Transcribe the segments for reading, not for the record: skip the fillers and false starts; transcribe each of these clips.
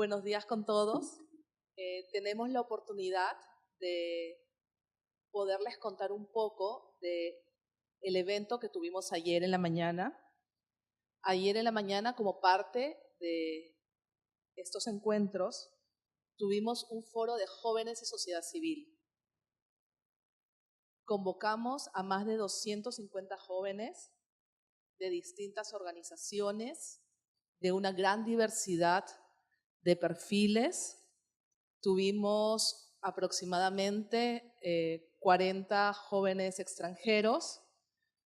Buenos días con todos. Tenemos la oportunidad de poderles contar un poco del evento que tuvimos ayer en la mañana. Ayer en la mañana, como parte de estos encuentros, tuvimos un foro de jóvenes y sociedad civil. Convocamos a más de 250 jóvenes de distintas organizaciones, de una gran diversidad de perfiles. Tuvimos aproximadamente 40 jóvenes extranjeros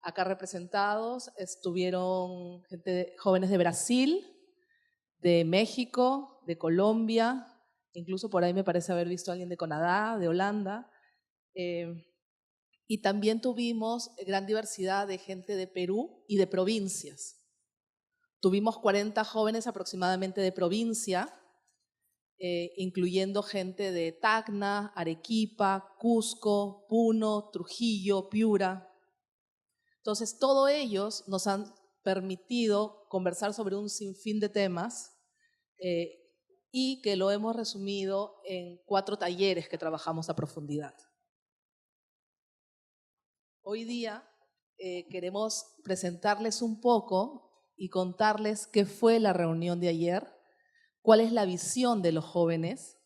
acá representados. Estuvieron jóvenes de Brasil, de México, de Colombia, incluso por ahí me parece haber visto a alguien de Canadá, de Holanda. Y también tuvimos gran diversidad de gente de Perú y de provincias. Tuvimos 40 jóvenes aproximadamente de provincia, incluyendo gente de Tacna, Arequipa, Cusco, Puno, Trujillo, Piura. Entonces, todos ellos nos han permitido conversar sobre un sinfín de temas y que lo hemos resumido en 4 talleres que trabajamos a profundidad. Hoy día queremos presentarles un poco y contarles qué fue la reunión de ayer, cuál es la visión de los jóvenes,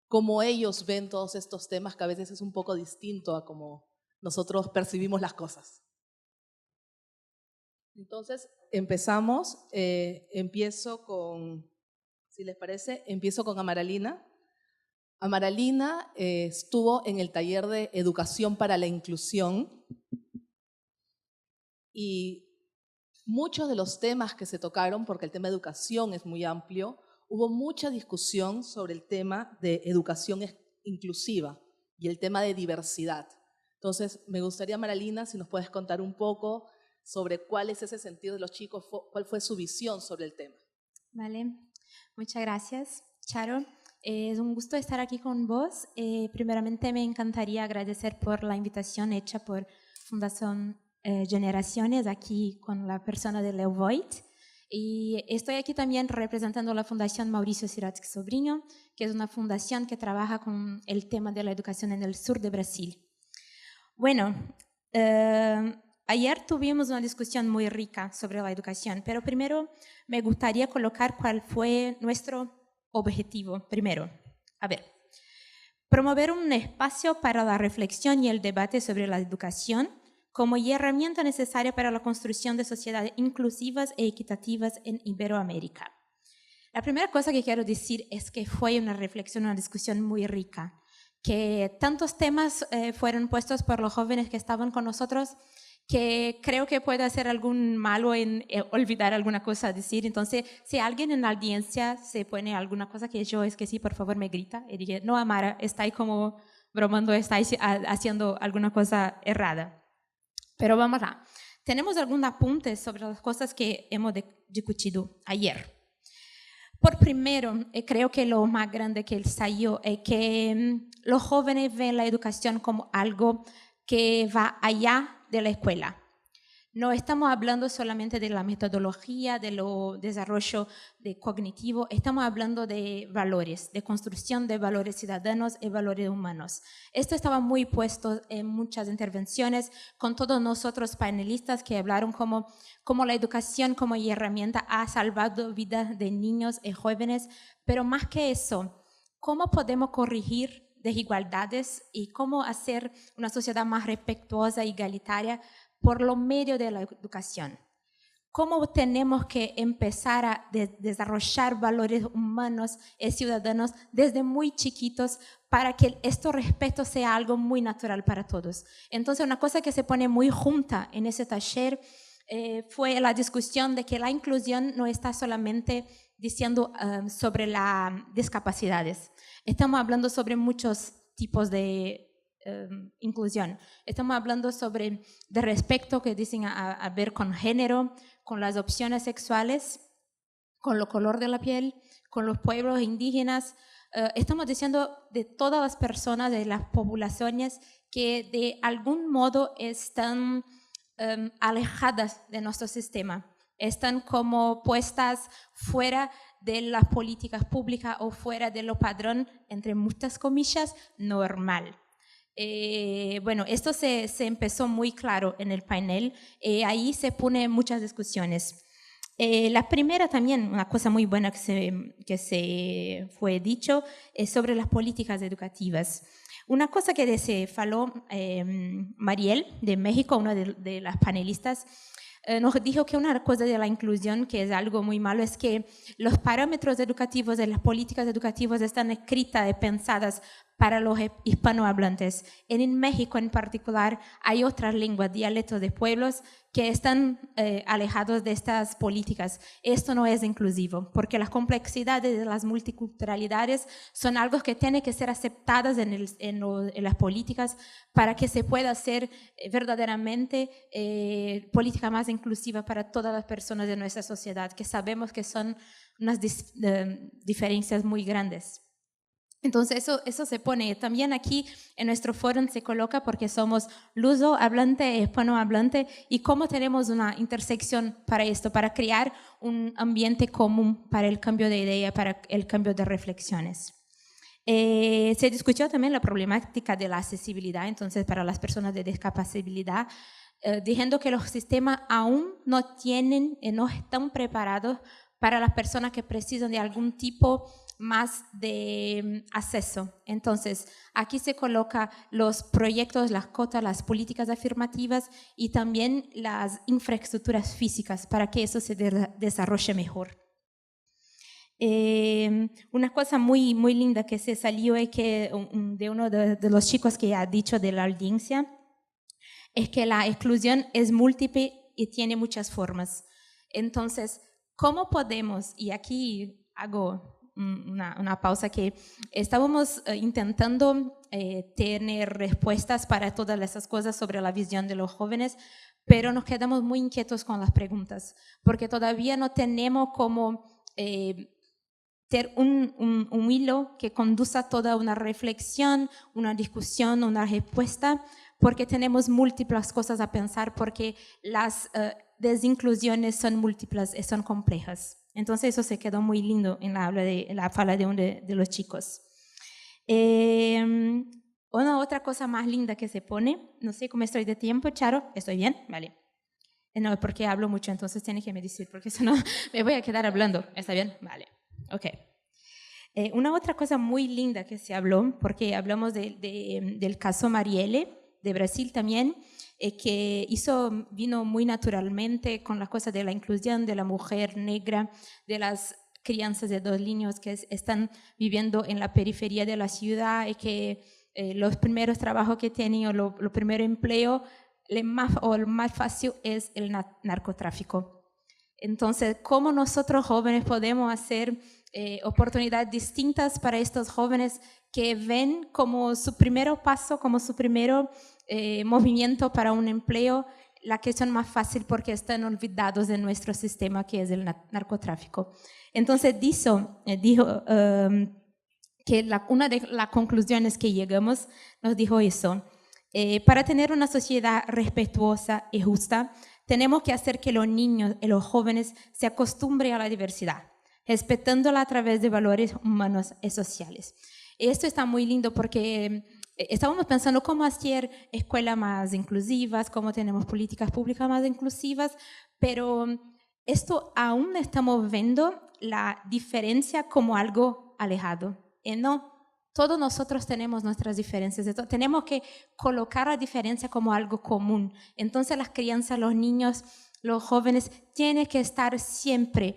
cómo ellos ven todos estos temas, que a veces es un poco distinto a cómo nosotros percibimos las cosas. Entonces, empezamos. Empiezo con, si les parece, empiezo con Amaralina. Amaralina estuvo en el taller de Educación para la Inclusión y muchos de los temas que se tocaron, porque el tema de educación es muy amplio, hubo mucha discusión sobre el tema de educación inclusiva y el tema de diversidad. Entonces, me gustaría, Amaralina, si nos puedes contar un poco sobre cuál es ese sentido de los chicos, cuál fue su visión sobre el tema. Vale, muchas gracias, Charo. Es un gusto estar aquí con vos. Primeramente, me encantaría agradecer por la invitación hecha por Fundación Generaciones, aquí con la persona de Leo Voigt. Y estoy aquí también representando la Fundación Mauricio Siratsky Sobrinho, que es una fundación que trabaja con el tema de la educación en el sur de Brasil. Bueno, ayer tuvimos una discusión muy rica sobre la educación, pero primero me gustaría colocar cuál fue nuestro objetivo. Primero, promover un espacio para la reflexión y el debate sobre la educación como herramienta necesaria para la construcción de sociedades inclusivas e equitativas en Iberoamérica. La primera cosa que quiero decir es que fue una reflexión, una discusión muy rica, que tantos temas fueron puestos por los jóvenes que estaban con nosotros, que creo que puede hacer algún malo en olvidar alguna cosa a decir. Entonces, si alguien en la audiencia se pone alguna cosa que yo esquecí, por favor me grita y diga, no, Amara, estáis como bromando, estáis haciendo alguna cosa errada. Pero vamos lá. Tenemos algunos apuntes sobre las cosas que hemos discutido ayer. Por primero, creo que lo más grande que salió es que los jóvenes ven la educación como algo que va allá de la escuela. No estamos hablando solamente de la metodología, de lo desarrollo cognitivo, estamos hablando de valores, de construcción de valores ciudadanos y valores humanos. Esto estaba muy puesto en muchas intervenciones con todos nosotros panelistas que hablaron como la educación como herramienta ha salvado vidas de niños y jóvenes, pero más que eso, ¿cómo podemos corregir desigualdades y cómo hacer una sociedad más respetuosa e igualitaria por lo medio de la educación? ¿Cómo tenemos que empezar a desarrollar valores humanos y ciudadanos desde muy chiquitos para que este respeto sea algo muy natural para todos? Entonces, una cosa que se pone muy junta en ese taller fue la discusión de que la inclusión no está solamente diciendo sobre las discapacidades. Estamos hablando sobre muchos tipos de inclusión. Estamos hablando sobre de respeto que dicen a ver con género, con las opciones sexuales, con el color de la piel, con los pueblos indígenas. Estamos diciendo de todas las personas, de las poblaciones que de algún modo están alejadas de nuestro sistema, están como puestas fuera de las políticas públicas o fuera de lo padrón, entre muchas comillas, normal. Bueno, esto se empezó muy claro en el panel, ahí se ponen muchas discusiones. La primera también, una cosa muy buena que se fue dicho, es sobre las políticas educativas. Una cosa que se faló Mariel de México, una de las panelistas, nos dijo que una cosa de la inclusión, que es algo muy malo, es que los parámetros educativos de las políticas educativas están escritas y pensadas para los hispanohablantes. En México en particular hay otras lenguas, dialectos de pueblos que están alejados de estas políticas. Esto no es inclusivo, porque las complejidades de las multiculturalidades son algo que tiene que ser aceptadas en las políticas para que se pueda hacer verdaderamente política más inclusiva para todas las personas de nuestra sociedad, que sabemos que son unas diferencias muy grandes. Entonces eso se pone también aquí en nuestro foro, se coloca porque somos luso hablante, hispanohablante, y cómo tenemos una intersección para esto, para crear un ambiente común para el cambio de idea, para el cambio de reflexiones. Se discutió también la problemática de la accesibilidad, entonces para las personas de discapacidad, diciendo que los sistemas aún no tienen y no están preparados para las personas que precisan de algún tipo más de acceso. Entonces, aquí se coloca los proyectos, las cotas, las políticas afirmativas y también las infraestructuras físicas para que eso se desarrolle mejor. Una cosa muy, muy linda que se salió es que de uno de los chicos que ha dicho de la audiencia es que la exclusión es múltiple y tiene muchas formas. Entonces, ¿cómo podemos? Y aquí hago una pausa, que estábamos intentando tener respuestas para todas esas cosas sobre la visión de los jóvenes, pero nos quedamos muy inquietos con las preguntas, porque todavía no tenemos como tener un hilo que conduzca toda una reflexión, una discusión, una respuesta, porque tenemos múltiples cosas a pensar, porque las desinclusiones son múltiples y son complejas. Entonces eso se quedó muy lindo en la fala de uno de los chicos. Una otra cosa más linda que se pone, no sé cómo estoy de tiempo, Charo, ¿estoy bien? Vale. No, porque hablo mucho, entonces tiene que me decir, porque si no me voy a quedar hablando. ¿Está bien? Vale. Ok. Una otra cosa muy linda que se habló, porque hablamos del caso Marielle, de Brasil también, que vino muy naturalmente con la cosa de la inclusión de la mujer negra, de las crianzas de 2 niños que están viviendo en la periferia de la ciudad, y que los primeros trabajos que tienen, o lo primero empleo, el más fácil es el narcotráfico. Entonces, ¿cómo nosotros jóvenes podemos hacer oportunidades distintas para estos jóvenes que ven como su primer paso, como su primer movimiento para un empleo, la que son más fácil porque están olvidados de nuestro sistema, que es el narcotráfico? Entonces dijo que una de las conclusiones que llegamos nos dijo eso: para tener una sociedad respetuosa y justa, tenemos que hacer que los niños y los jóvenes se acostumbren a la diversidad, respetándola a través de valores humanos y sociales. Esto está muy lindo porque estábamos pensando cómo hacer escuelas más inclusivas, cómo tenemos políticas públicas más inclusivas, pero esto aún estamos viendo la diferencia como algo alejado. Y no, todos nosotros tenemos nuestras diferencias, tenemos que colocar la diferencia como algo común. Entonces las crianzas, los niños, los jóvenes tienen que estar siempre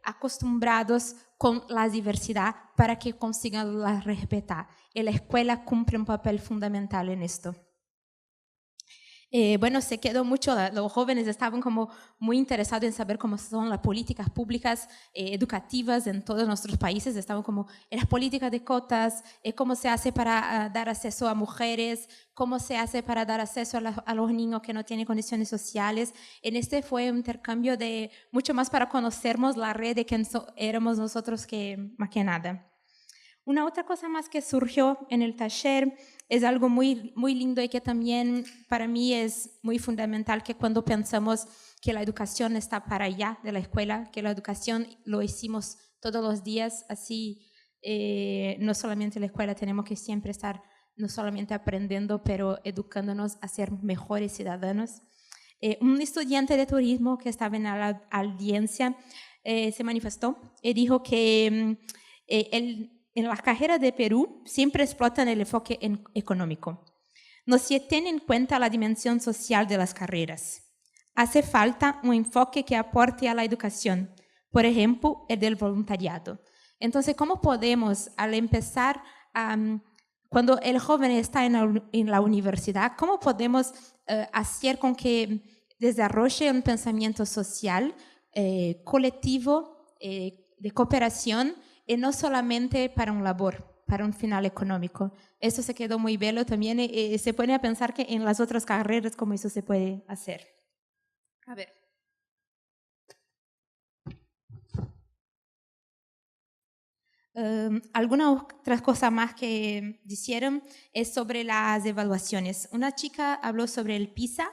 acostumbrados con la diversidad para que consigan la respetar. Y la escuela cumple un papel fundamental en esto. Bueno, se quedó mucho, los jóvenes estaban como muy interesados en saber cómo son las políticas públicas educativas en todos nuestros países. Estaban como en las políticas de cotas, cómo se hace para dar acceso a mujeres, cómo se hace para dar acceso a los niños que no tienen condiciones sociales. En este fue un intercambio de mucho más para conocernos la red de quién éramos nosotros, que más que nada. Una otra cosa más que surgió en el taller es algo muy, muy lindo y que también para mí es muy fundamental, que cuando pensamos que la educación está para allá de la escuela, que la educación lo hicimos todos los días, así no solamente en la escuela tenemos que siempre estar no solamente aprendiendo, pero educándonos a ser mejores ciudadanos. Un estudiante de turismo que estaba en la audiencia se manifestó y dijo que en la carrera de Perú siempre explotan el enfoque económico. No se tiene en cuenta la dimensión social de las carreras. Hace falta un enfoque que aporte a la educación, por ejemplo, el del voluntariado. Entonces, ¿cómo podemos, al empezar, cuando el joven está en la universidad, cómo podemos hacer con que desarrolle un pensamiento social, colectivo, de cooperación, y no solamente para un labor, para un final económico? Eso se quedó muy bello también, y se pone a pensar que en las otras carreras cómo eso se puede hacer. A ver. Alguna otra cosa más que dijeron es sobre las evaluaciones. Una chica habló sobre el PISA,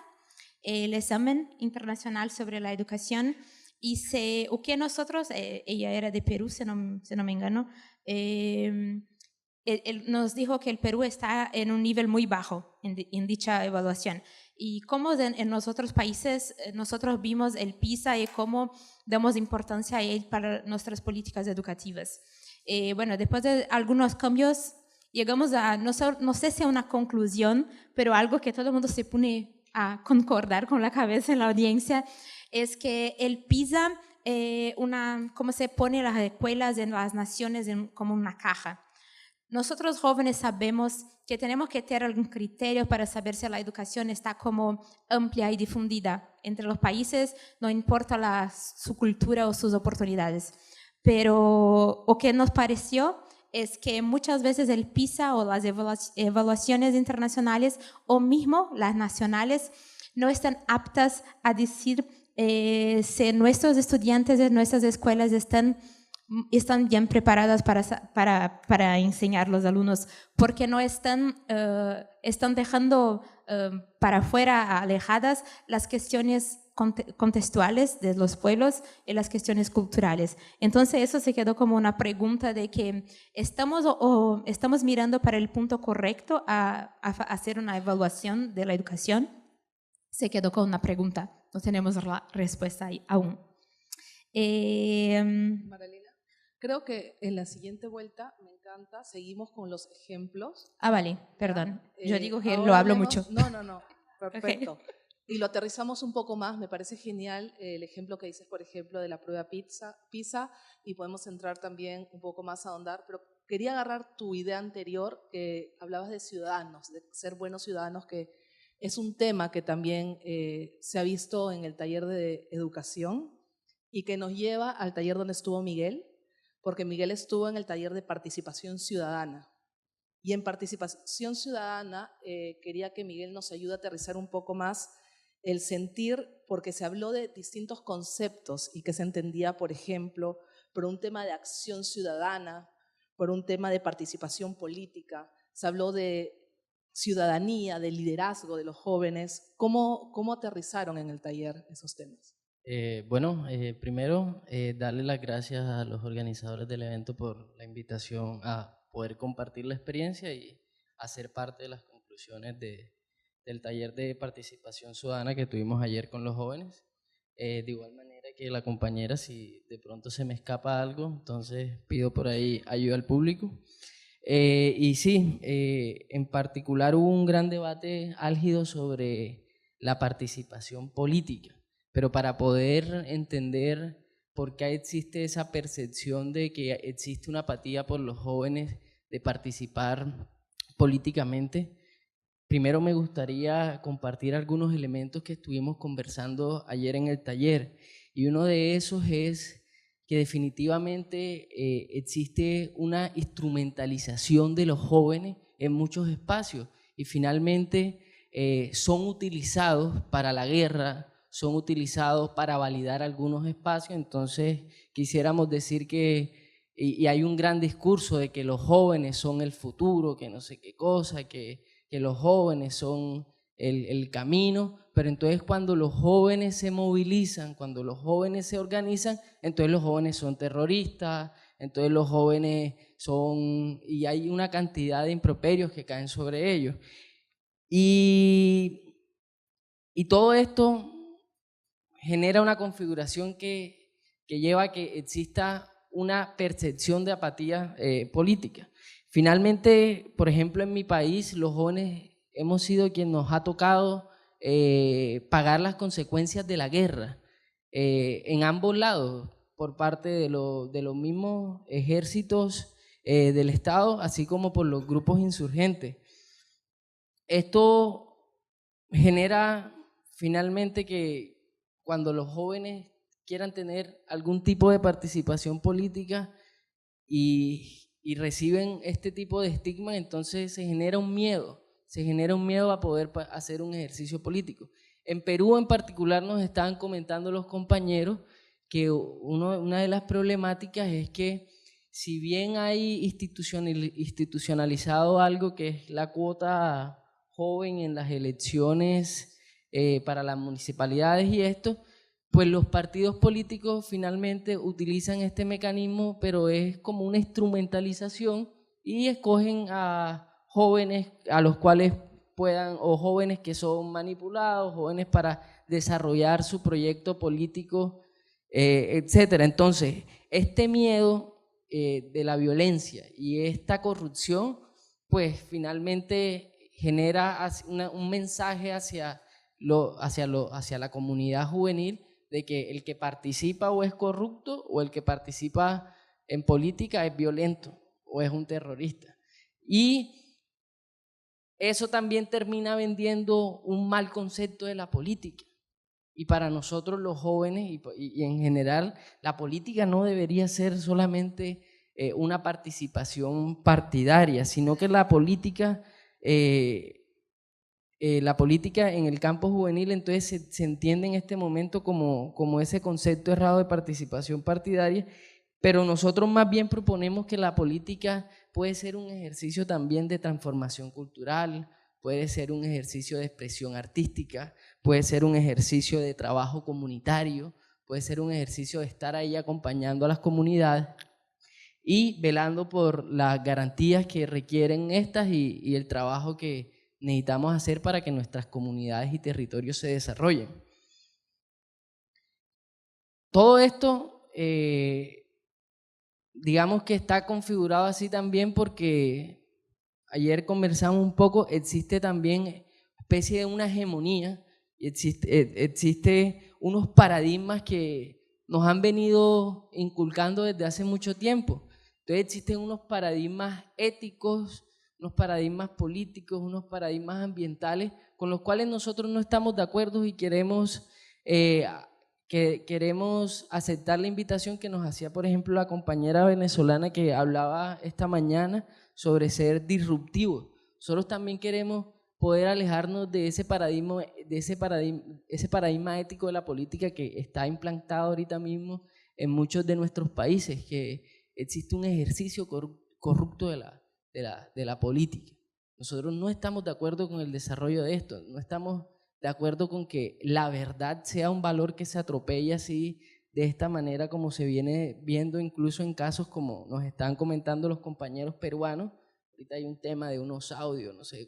el examen internacional sobre la educación, y o que nosotros, ella era de Perú, si no me engano, él nos dijo que el Perú está en un nivel muy bajo en dicha evaluación. Y cómo en los otros países nosotros vimos el PISA y cómo damos importancia a él para nuestras políticas educativas. Bueno, después de algunos cambios llegamos a, no sé si a una conclusión, pero algo que todo el mundo se pone a concordar con la cabeza en la audiencia, es que el PISA, cómo se pone las escuelas en las naciones como una caja. Nosotros jóvenes sabemos que tenemos que tener algún criterio para saber si la educación está como amplia y difundida entre los países, no importa su cultura o sus oportunidades. Pero lo que nos pareció es que muchas veces el PISA o las evaluaciones internacionales o mismo las nacionales no están aptas a decir si nuestros estudiantes de nuestras escuelas están bien preparadas para enseñar a los alumnos, porque no están dejando para afuera alejadas las cuestiones contextuales de los pueblos y las cuestiones culturales. Entonces eso se quedó como una pregunta de que estamos mirando para el punto correcto a hacer una evaluación de la educación. Se quedó con una pregunta, no tenemos la respuesta ahí aún. Marilena, creo que en la siguiente vuelta, me encanta, seguimos con los ejemplos. Vale, perdón. Yo digo que ahora lo hablo mucho. No, perfecto. Okay. Y lo aterrizamos un poco más, me parece genial el ejemplo que dices, por ejemplo, de la prueba PISA, y podemos entrar también un poco más a ahondar, pero quería agarrar tu idea anterior, que hablabas de ciudadanos, de ser buenos ciudadanos, que es un tema que también se ha visto en el taller de educación y que nos lleva al taller donde estuvo Miguel, porque Miguel estuvo en el taller de participación ciudadana. Y en participación ciudadana quería que Miguel nos ayude a aterrizar un poco más el sentir, porque se habló de distintos conceptos y que se entendía, por ejemplo, por un tema de acción ciudadana, por un tema de participación política, se habló de ciudadanía, de liderazgo de los jóvenes. ¿Cómo aterrizaron en el taller esos temas? Primero, darle las gracias a los organizadores del evento por la invitación a poder compartir la experiencia y hacer parte de las conclusiones del taller de participación ciudadana que tuvimos ayer con los jóvenes. De igual manera que la compañera, si de pronto se me escapa algo, entonces pido por ahí ayuda al público. Y sí, en particular hubo un gran debate álgido sobre la participación política, pero para poder entender por qué existe esa percepción de que existe una apatía por los jóvenes de participar políticamente, primero me gustaría compartir algunos elementos que estuvimos conversando ayer en el taller, y uno de esos es que definitivamente existe una instrumentalización de los jóvenes en muchos espacios y finalmente son utilizados para la guerra, son utilizados para validar algunos espacios. Entonces quisiéramos decir que y hay un gran discurso de que los jóvenes son el futuro, que no sé qué cosa, que los jóvenes son el camino, pero entonces cuando los jóvenes se movilizan, cuando los jóvenes se organizan, entonces los jóvenes son terroristas, entonces los jóvenes son, y hay una cantidad de improperios que caen sobre ellos. Y todo esto genera una configuración que lleva a que exista una percepción de apatía política. Finalmente, por ejemplo, en mi país, los jóvenes hemos sido quien nos ha tocado pagar las consecuencias de la guerra en ambos lados, por parte de los mismos ejércitos del Estado, así como por los grupos insurgentes. Esto genera finalmente que cuando los jóvenes quieran tener algún tipo de participación política y reciben este tipo de estigma, entonces se genera un miedo a poder hacer un ejercicio político. En Perú en particular nos estaban comentando los compañeros que una de las problemáticas es que si bien hay institucionalizado algo que es la cuota joven en las elecciones para las municipalidades y esto, pues los partidos políticos finalmente utilizan este mecanismo, pero es como una instrumentalización y escogen a jóvenes a los cuales puedan, o jóvenes que son manipulados, jóvenes para desarrollar su proyecto político, etcétera. Entonces, este miedo de la violencia y esta corrupción, pues finalmente genera un mensaje hacia la comunidad juvenil de que el que participa o es corrupto o el que participa en política es violento o es un terrorista. Y eso también termina vendiendo un mal concepto de la política. Y para nosotros los jóvenes y en general, la política no debería ser solamente una participación partidaria, sino que la política en el campo juvenil entonces se entiende en este momento como ese concepto errado de participación partidaria, pero nosotros más bien proponemos que la política puede ser un ejercicio también de transformación cultural, puede ser un ejercicio de expresión artística, puede ser un ejercicio de trabajo comunitario, puede ser un ejercicio de estar ahí acompañando a las comunidades y velando por las garantías que requieren estas y el trabajo que necesitamos hacer para que nuestras comunidades y territorios se desarrollen. Todo esto, digamos que está configurado así también porque ayer conversamos un poco, existe también especie de una hegemonía, existe unos paradigmas que nos han venido inculcando desde hace mucho tiempo. Entonces existen unos paradigmas éticos, unos paradigmas políticos, unos paradigmas ambientales con los cuales nosotros no estamos de acuerdo y queremos aceptar la invitación que nos hacía, por ejemplo, la compañera venezolana que hablaba esta mañana sobre ser disruptivos. Nosotros también queremos poder alejarnos de ese paradigma ético de la política que está implantado ahorita mismo en muchos de nuestros países, que existe un ejercicio corrupto de la política. Nosotros no estamos de acuerdo con el desarrollo de esto, no estamos de acuerdo con que la verdad sea un valor que se atropella así de esta manera como se viene viendo incluso en casos como nos están comentando los compañeros peruanos. Ahorita hay un tema de unos audios, no sé,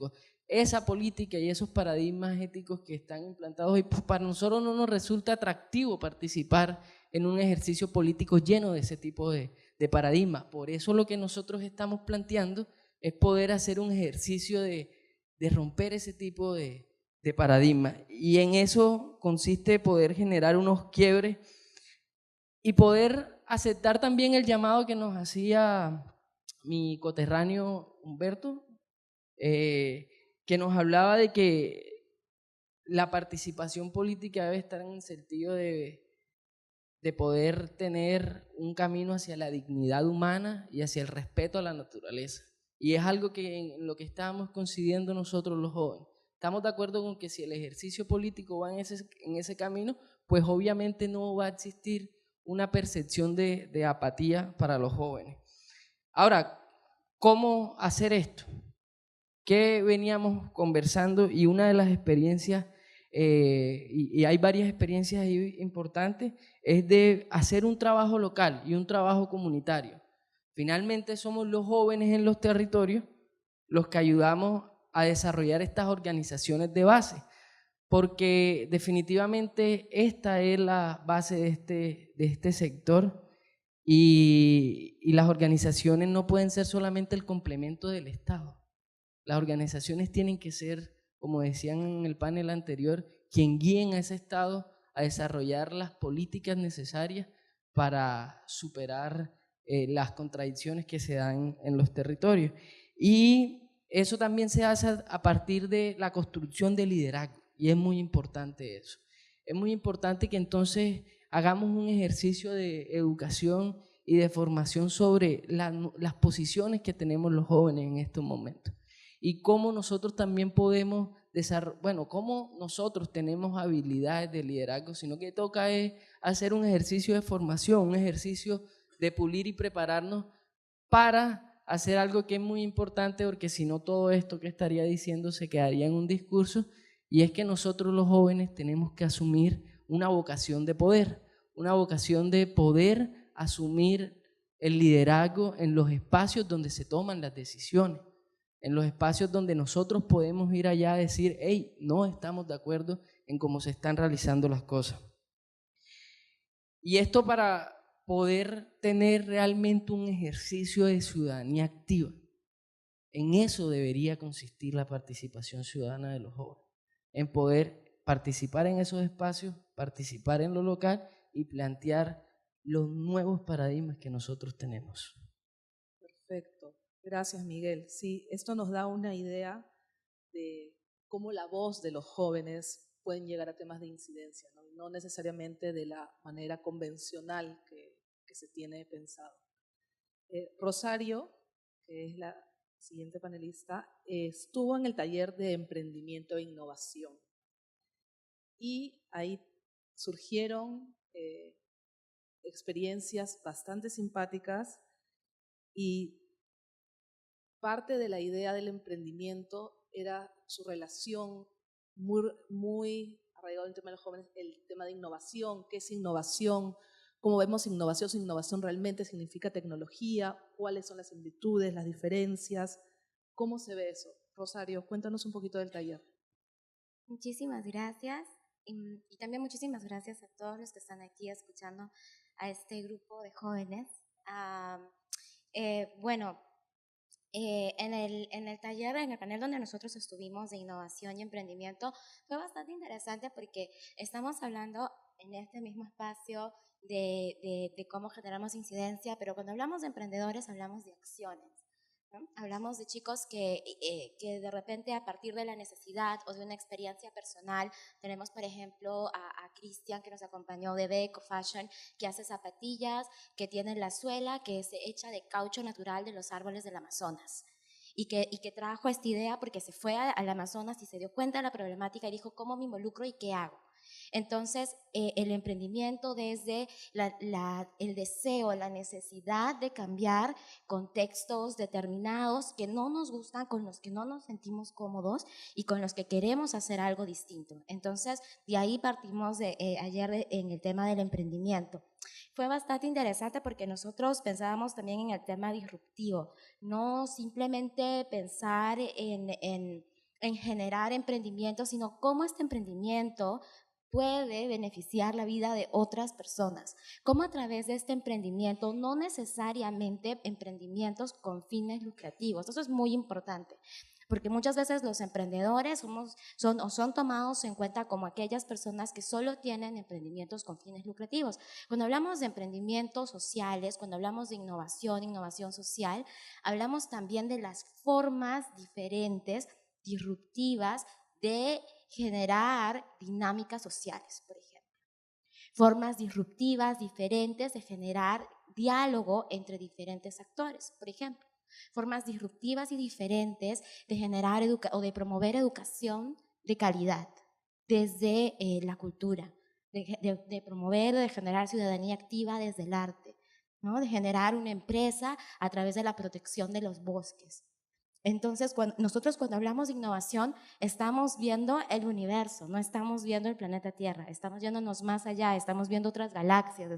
esa política y esos paradigmas éticos que están implantados y pues para nosotros no nos resulta atractivo participar en un ejercicio político lleno de ese tipo de paradigmas. Por eso lo que nosotros estamos planteando es poder hacer un ejercicio de romper ese tipo de paradigmas, y en eso consiste poder generar unos quiebres y poder aceptar también el llamado que nos hacía mi coterráneo Humberto, que nos hablaba de que la participación política debe estar en el sentido de poder tener un camino hacia la dignidad humana y hacia el respeto a la naturaleza. Y es algo que en lo que estábamos coincidiendo nosotros los jóvenes. Estamos de acuerdo con que si el ejercicio político va en ese camino, pues obviamente no va a existir una percepción de apatía para los jóvenes. Ahora, ¿cómo hacer esto? ¿Qué veníamos conversando? Y una de las experiencias, y hay varias experiencias ahí importantes, es de hacer un trabajo local y un trabajo comunitario. Finalmente somos los jóvenes en los territorios los que ayudamos a desarrollar estas organizaciones de base, porque definitivamente esta es la base de este sector. Y las organizaciones no pueden ser solamente el complemento del Estado. Las organizaciones tienen que ser, como decían en el panel anterior, quien guíen a ese Estado a desarrollar las políticas necesarias para superar las contradicciones que se dan en los territorios. Y eso también se hace a partir de la construcción de liderazgo, y es muy importante eso. Es muy importante que entonces hagamos un ejercicio de educación y de formación sobre las posiciones que tenemos los jóvenes en estos momentos y cómo nosotros también podemos cómo nosotros tenemos habilidades de liderazgo, sino que toca es hacer un ejercicio de formación, un ejercicio de pulir y prepararnos para hacer algo que es muy importante, porque si no todo esto que estaría diciendo se quedaría en un discurso, y es que nosotros los jóvenes tenemos que asumir una vocación de poder asumir el liderazgo en los espacios donde se toman las decisiones, en los espacios donde nosotros podemos ir allá a decir, hey, no estamos de acuerdo en cómo se están realizando las cosas. Y esto para poder tener realmente un ejercicio de ciudadanía activa. En eso debería consistir la participación ciudadana de los jóvenes, en poder participar en esos espacios, participar en lo local y plantear los nuevos paradigmas que nosotros tenemos. Perfecto. Gracias, Miguel. Sí, esto nos da una idea de cómo la voz de los jóvenes pueden llegar a temas de incidencia, no necesariamente de la manera convencional que se tiene pensado. Rosario, que es la siguiente panelista, estuvo en el taller de emprendimiento e innovación y ahí surgieron experiencias bastante simpáticas, y parte de la idea del emprendimiento era su relación muy arraigado en el tema de los jóvenes, el tema de innovación. ¿Qué es innovación? ¿Cómo vemos innovación? Si innovación realmente significa tecnología, ¿cuáles son las similitudes, las diferencias? ¿Cómo se ve eso? Rosario, cuéntanos un poquito del taller. Muchísimas gracias. Y también muchísimas gracias a todos los que están aquí escuchando a este grupo de jóvenes. En el taller, en el panel donde nosotros estuvimos de innovación y emprendimiento, fue bastante interesante porque estamos hablando en este mismo espacio de cómo generamos incidencia, pero cuando hablamos de emprendedores hablamos de acciones, ¿no? Hablamos de chicos que de repente a partir de la necesidad o de una experiencia personal, tenemos por ejemplo a Cristian que nos acompañó de Beco Fashion, que hace zapatillas, que tiene la suela que es hecha de caucho natural de los árboles del Amazonas. Y que trajo esta idea porque se fue al Amazonas y se dio cuenta de la problemática y dijo, ¿cómo me involucro y qué hago? Entonces, el emprendimiento desde el deseo, la necesidad de cambiar contextos determinados que no nos gustan, con los que no nos sentimos cómodos y con los que queremos hacer algo distinto. Entonces, de ahí partimos ayer en el tema del emprendimiento. Fue bastante interesante porque nosotros pensábamos también en el tema disruptivo, no simplemente pensar en generar emprendimiento, sino cómo este emprendimiento puede beneficiar la vida de otras personas. Cómo a través de este emprendimiento, no necesariamente emprendimientos con fines lucrativos. Eso es muy importante, porque muchas veces los emprendedores son tomados en cuenta como aquellas personas que solo tienen emprendimientos con fines lucrativos. Cuando hablamos de emprendimientos sociales, cuando hablamos de innovación social, hablamos también de las formas diferentes, disruptivas, de generar dinámicas sociales, por ejemplo. Formas disruptivas, diferentes de generar diálogo entre diferentes actores, por ejemplo. Formas disruptivas y diferentes de generar o de promover educación de calidad desde la cultura, de promover, de generar ciudadanía activa desde el arte, ¿no? De generar una empresa a través de la protección de los bosques. Entonces, nosotros cuando hablamos de innovación, estamos viendo el universo, no estamos viendo el planeta Tierra, estamos yéndonos más allá, estamos viendo otras galaxias,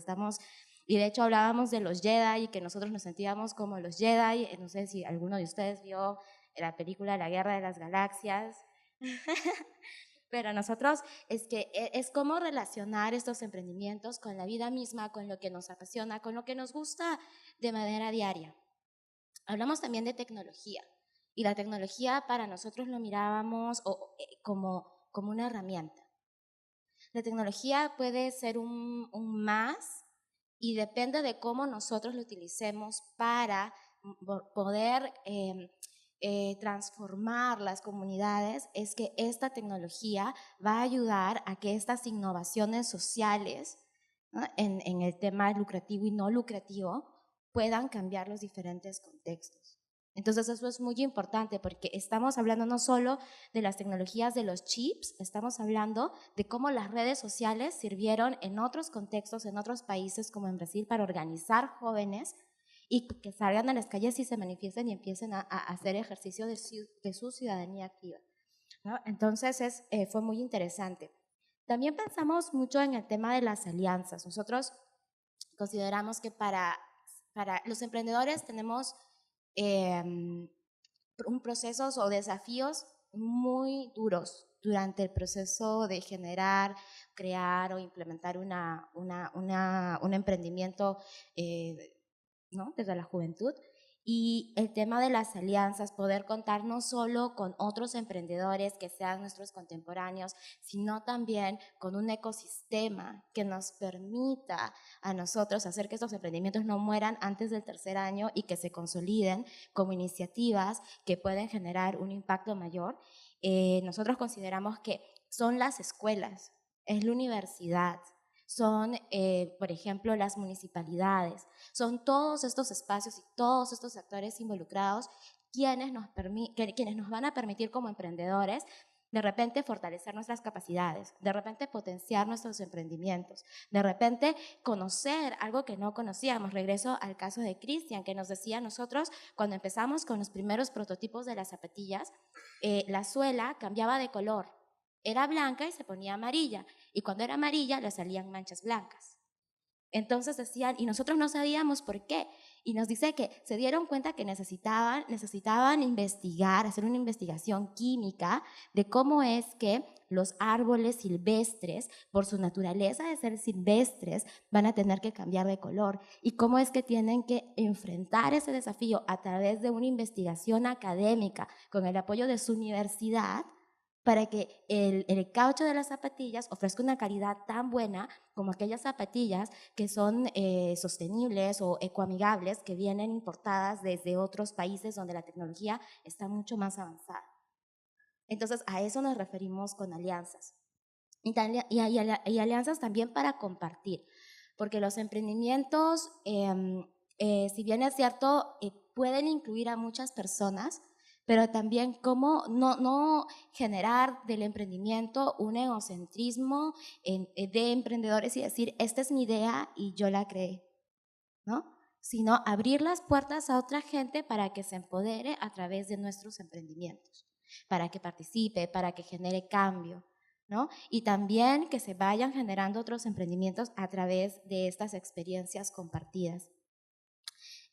y de hecho hablábamos de los Jedi y que nosotros nos sentíamos como los Jedi. No sé si alguno de ustedes vio la película La Guerra de las Galaxias, pero nosotros es cómo relacionar estos emprendimientos con la vida misma, con lo que nos apasiona, con lo que nos gusta de manera diaria. Hablamos también de tecnología. Y la tecnología para nosotros lo mirábamos como una herramienta. La tecnología puede ser un más y depende de cómo nosotros lo utilicemos para poder transformar las comunidades. Es que esta tecnología va a ayudar a que estas innovaciones sociales, ¿no?, en el tema lucrativo y no lucrativo puedan cambiar los diferentes contextos. Entonces eso es muy importante porque estamos hablando no solo de las tecnologías de los chips, estamos hablando de cómo las redes sociales sirvieron en otros contextos, en otros países como en Brasil, para organizar jóvenes y que salgan a las calles y se manifiesten y empiecen a hacer ejercicio de su ciudadanía activa, ¿no? Entonces fue muy interesante. También pensamos mucho en el tema de las alianzas. Nosotros consideramos que para los emprendedores tenemos un procesos o desafíos muy duros durante el proceso de generar, crear o implementar un emprendimiento, ¿no?, desde la juventud. Y el tema de las alianzas, poder contar no solo con otros emprendedores que sean nuestros contemporáneos, sino también con un ecosistema que nos permita a nosotros hacer que estos emprendimientos no mueran antes del tercer año y que se consoliden como iniciativas que pueden generar un impacto mayor. Nosotros consideramos que son las escuelas, es la universidad, son, por ejemplo, las municipalidades, son todos estos espacios y todos estos actores involucrados quienes nos van a permitir como emprendedores de repente fortalecer nuestras capacidades, de repente potenciar nuestros emprendimientos, de repente conocer algo que no conocíamos. Regreso al caso de Cristian, que nos decía, nosotros cuando empezamos con los primeros prototipos de las zapatillas, la suela cambiaba de color. Era blanca y se ponía amarilla, y cuando era amarilla le salían manchas blancas. Entonces decían, y nosotros no sabíamos por qué, y nos dice que se dieron cuenta que necesitaban investigar, hacer una investigación química de cómo es que los árboles silvestres, por su naturaleza de ser silvestres, van a tener que cambiar de color, y cómo es que tienen que enfrentar ese desafío a través de una investigación académica con el apoyo de su universidad, para que el caucho de las zapatillas ofrezca una calidad tan buena como aquellas zapatillas que son sostenibles o ecoamigables, que vienen importadas desde otros países donde la tecnología está mucho más avanzada. Entonces, a eso nos referimos con alianzas. Y alianzas también para compartir, porque los emprendimientos, si bien es cierto, pueden incluir a muchas personas, pero también cómo no generar del emprendimiento un egocentrismo de emprendedores y decir, esta es mi idea y yo la creé, ¿no? Sino abrir las puertas a otra gente para que se empodere a través de nuestros emprendimientos, para que participe, para que genere cambio, ¿no? Y también que se vayan generando otros emprendimientos a través de estas experiencias compartidas.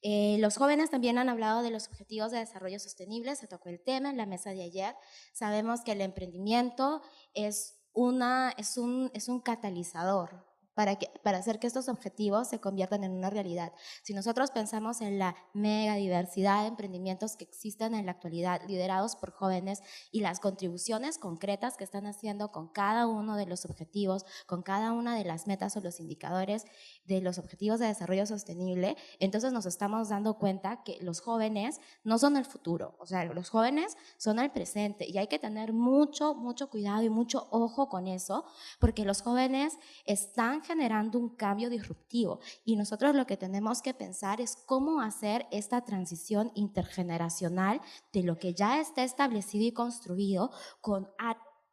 Los jóvenes también han hablado de los objetivos de desarrollo sostenible, se tocó el tema en la mesa de ayer. Sabemos que el emprendimiento es un catalizador para hacer que estos objetivos se conviertan en una realidad. Si nosotros pensamos en la mega diversidad de emprendimientos que existen en la actualidad, liderados por jóvenes, y las contribuciones concretas que están haciendo con cada uno de los objetivos, con cada una de las metas o los indicadores de los objetivos de desarrollo sostenible, entonces nos estamos dando cuenta que los jóvenes no son el futuro, o sea, los jóvenes son el presente, y hay que tener mucho cuidado y mucho ojo con eso, porque los jóvenes están generando un cambio disruptivo, y nosotros lo que tenemos que pensar es cómo hacer esta transición intergeneracional de lo que ya está establecido y construido con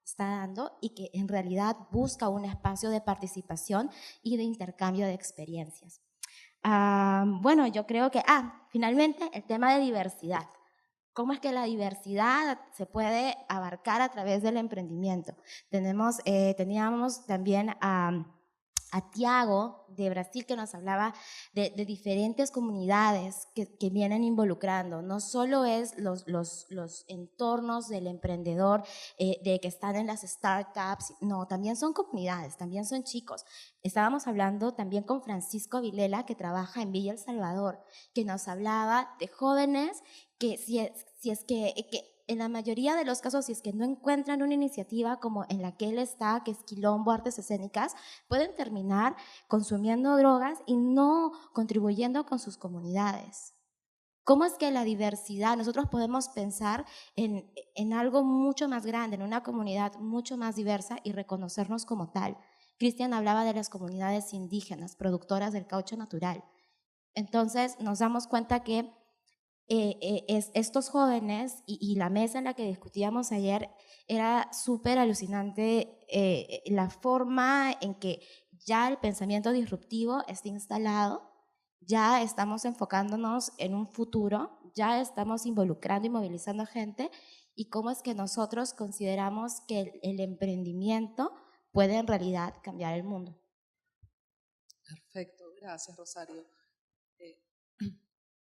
está dando y que en realidad busca un espacio de participación y de intercambio de experiencias. Bueno, yo creo que, finalmente el tema de diversidad. ¿Cómo es que la diversidad se puede abarcar a través del emprendimiento? Teníamos también a Tiago de Brasil, que nos hablaba de diferentes comunidades que vienen involucrando. No solo es los entornos del emprendedor, de que están en las startups, no, también son comunidades, también son chicos. Estábamos hablando también con Francisco Vilela, que trabaja en Villa El Salvador, que nos hablaba de jóvenes que si es que en la mayoría de los casos, si es que no encuentran una iniciativa como en la que él está, que es Quilombo Artes Escénicas, pueden terminar consumiendo drogas y no contribuyendo con sus comunidades. ¿Cómo es que la diversidad, nosotros podemos pensar en algo mucho más grande, en una comunidad mucho más diversa y reconocernos como tal? Cristian hablaba de las comunidades indígenas, productoras del caucho natural. Entonces nos damos cuenta que estos jóvenes y la mesa en la que discutíamos ayer era súper alucinante, la forma en que ya el pensamiento disruptivo está instalado, ya estamos enfocándonos en un futuro, ya estamos involucrando y movilizando gente, y cómo es que nosotros consideramos que el emprendimiento puede en realidad cambiar el mundo. Perfecto, gracias Rosario.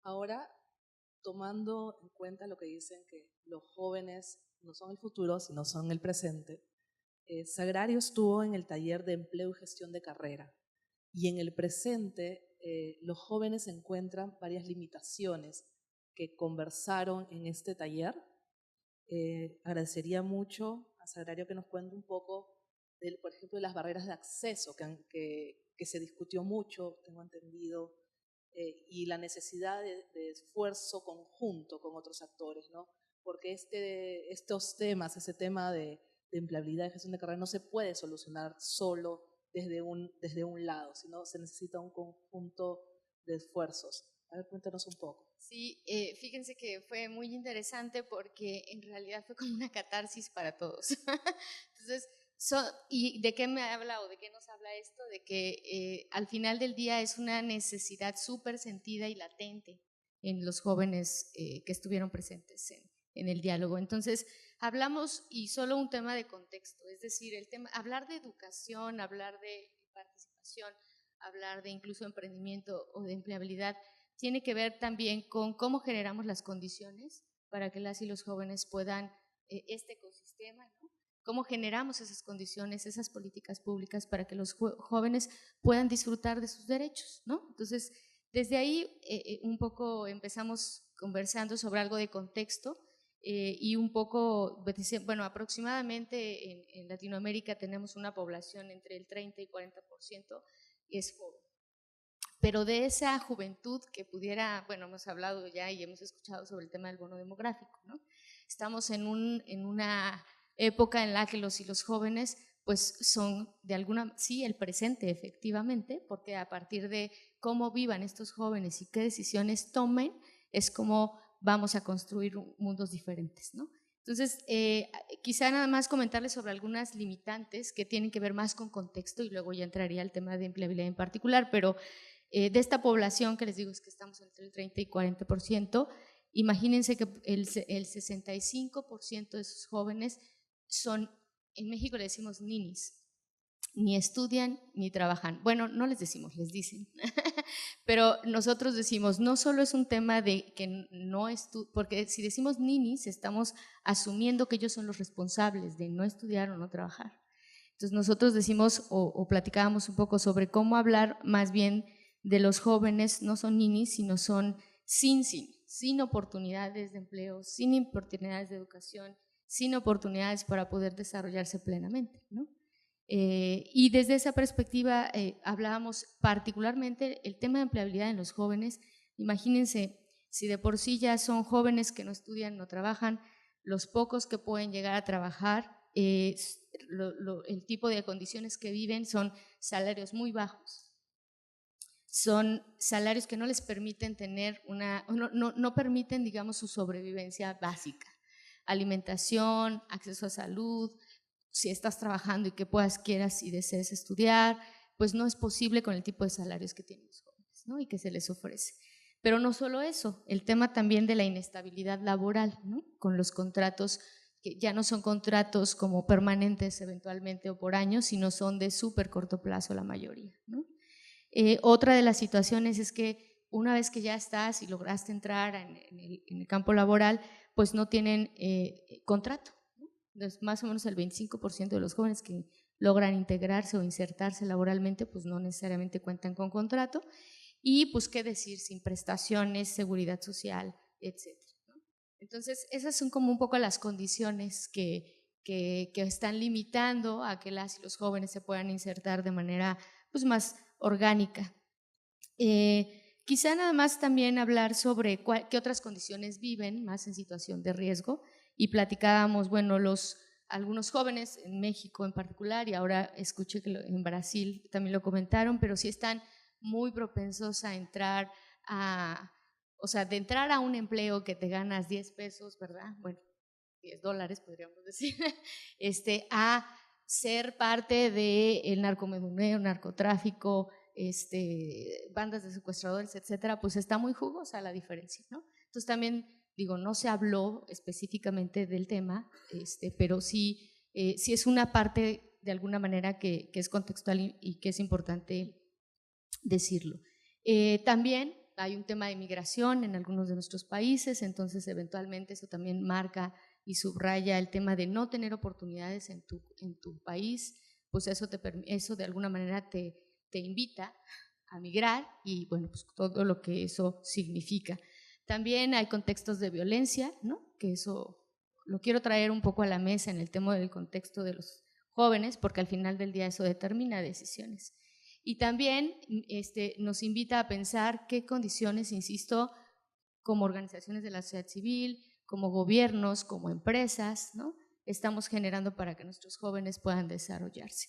Ahora, tomando en cuenta lo que dicen que los jóvenes no son el futuro, sino son el presente, Sagrario estuvo en el taller de empleo y gestión de carrera. Y en el presente, los jóvenes encuentran varias limitaciones que conversaron en este taller. Agradecería mucho a Sagrario que nos cuente un poco, por ejemplo, de las barreras de acceso que se discutió mucho, tengo entendido, y la necesidad de esfuerzo conjunto con otros actores, ¿no? Porque estos temas, ese tema de empleabilidad y gestión de carrera no se puede solucionar solo desde un lado, sino se necesita un conjunto de esfuerzos. A ver, cuéntanos un poco. Sí, fíjense que fue muy interesante porque en realidad fue como una catarsis para todos. Entonces, ¿y de qué me habla o de qué nos habla esto? De que al final del día es una necesidad súper sentida y latente en los jóvenes que estuvieron presentes en el diálogo. Entonces, hablamos, y solo un tema de contexto, es decir, hablar de educación, hablar de participación, hablar de incluso emprendimiento o de empleabilidad, tiene que ver también con cómo generamos las condiciones para que las y los jóvenes puedan, este ecosistema, ¿no? Cómo generamos esas condiciones, esas políticas públicas para que los jóvenes puedan disfrutar de sus derechos, ¿no? Entonces, desde ahí un poco empezamos conversando sobre algo de contexto y un poco, bueno, aproximadamente en Latinoamérica tenemos una población entre el 30 y 40% es joven. Pero de esa juventud que pudiera, bueno, hemos hablado ya y hemos escuchado sobre el tema del bono demográfico, ¿no? Estamos en una época en la que los jóvenes pues son de alguna, sí, el presente efectivamente, porque a partir de cómo vivan estos jóvenes y qué decisiones tomen, es como vamos a construir mundos diferentes, ¿no? Entonces, quizá nada más comentarles sobre algunas limitantes que tienen que ver más con contexto y luego ya entraría el tema de empleabilidad en particular, pero de esta población que les digo es que estamos entre el 30 y 40%, imagínense que el 65% de esos jóvenes son, en México le decimos ninis, ni estudian ni trabajan. Bueno, no les decimos, les dicen. Pero nosotros decimos, no solo es un tema de que no estudian, porque si decimos ninis, estamos asumiendo que ellos son los responsables de no estudiar o no trabajar. Entonces nosotros decimos o platicábamos un poco sobre cómo hablar más bien de los jóvenes, no son ninis, sino son sin oportunidades de empleo, sin oportunidades de educación, sin oportunidades para poder desarrollarse plenamente, ¿no? Y desde esa perspectiva hablábamos particularmente el tema de empleabilidad en los jóvenes. Imagínense, si de por sí ya son jóvenes que no estudian, no trabajan, los pocos que pueden llegar a trabajar, el tipo de condiciones que viven son salarios muy bajos. Son salarios que no les permiten tener no permiten, digamos, su sobrevivencia básica. Alimentación, acceso a salud, si estás trabajando y que quieras y desees estudiar, pues no es posible con el tipo de salarios que tienen los jóvenes, ¿no? Y que se les ofrece. Pero no solo eso, el tema también de la inestabilidad laboral, ¿no? Con los contratos que ya no son contratos como permanentes eventualmente o por años, sino son de súper corto plazo la mayoría, ¿no? Otra de las situaciones es que una vez que ya estás y lograste entrar en el campo laboral, pues no tienen contrato, ¿no? Entonces, más o menos el 25% de los jóvenes que logran integrarse o insertarse laboralmente, pues no necesariamente cuentan con contrato. Y pues qué decir, sin prestaciones, seguridad social, etcétera, ¿no? Entonces, esas son como un poco las condiciones que están limitando a que las y los jóvenes se puedan insertar de manera pues más orgánica. Quizá nada más también hablar sobre qué otras condiciones viven más en situación de riesgo, y platicábamos, bueno, algunos jóvenes en México en particular, y ahora escuché que en Brasil también lo comentaron, pero sí están muy propensos a entrar o sea, de entrar a un empleo que te ganas 10 pesos, ¿verdad? Bueno, $10 podríamos decir, a ser parte del narcomenudeo, narcotráfico, bandas de secuestradores, etcétera, pues está muy jugosa la diferencia, ¿no? Entonces también, digo, no se habló específicamente del tema, pero sí es una parte de alguna manera que es contextual y que es importante decirlo. También hay un tema de migración en algunos de nuestros países, entonces eventualmente eso también marca y subraya el tema de no tener oportunidades en tu país, pues eso de alguna manera te invita a migrar y bueno, pues todo lo que eso significa. También hay contextos de violencia, ¿no? Que eso lo quiero traer un poco a la mesa en el tema del contexto de los jóvenes, porque al final del día eso determina decisiones. Y también nos invita a pensar qué condiciones, insisto, como organizaciones de la sociedad civil, como gobiernos, como empresas, ¿no? Estamos generando para que nuestros jóvenes puedan desarrollarse.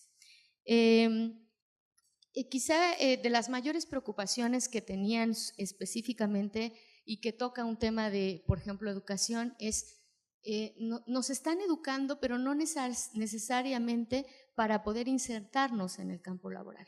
Quizá de las mayores preocupaciones que tenían específicamente y que toca un tema de, por ejemplo, educación, es nos están educando, pero no necesariamente para poder insertarnos en el campo laboral.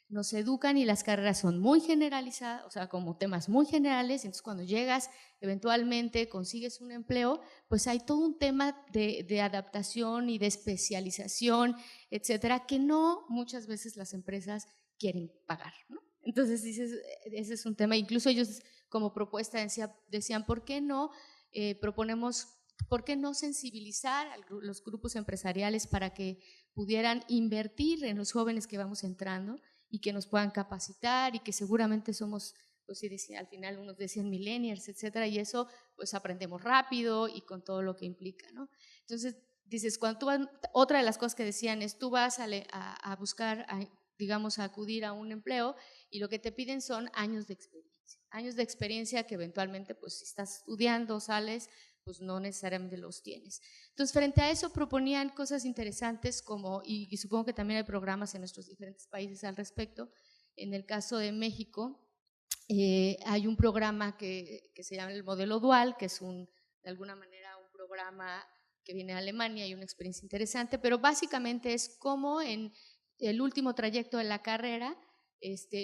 Nos educan y las carreras son muy generalizadas, o sea, como temas muy generales, entonces cuando llegas, eventualmente consigues un empleo, pues hay todo un tema de adaptación y de especialización, etcétera, que no muchas veces las empresas quieren pagar, ¿no? Entonces dices, ese es un tema, incluso ellos como propuesta decían, ¿por qué no ¿por qué no sensibilizar a los grupos empresariales para que pudieran invertir en los jóvenes que vamos entrando y que nos puedan capacitar y que seguramente somos, pues sí, al final unos decían millennials, etcétera, y eso pues aprendemos rápido y con todo lo que implica, ¿no? Entonces dices, otra de las cosas que decían es, tú vas a buscar, digamos, a acudir a un empleo y lo que te piden son años de experiencia que eventualmente, pues si estás estudiando, sales, pues no necesariamente los tienes. Entonces, frente a eso proponían cosas interesantes como, y supongo que también hay programas en nuestros diferentes países al respecto. En el caso de México, hay un programa que se llama el modelo dual, que es de alguna manera un programa que viene de Alemania y una experiencia interesante, pero básicamente es como en el último trayecto de la carrera,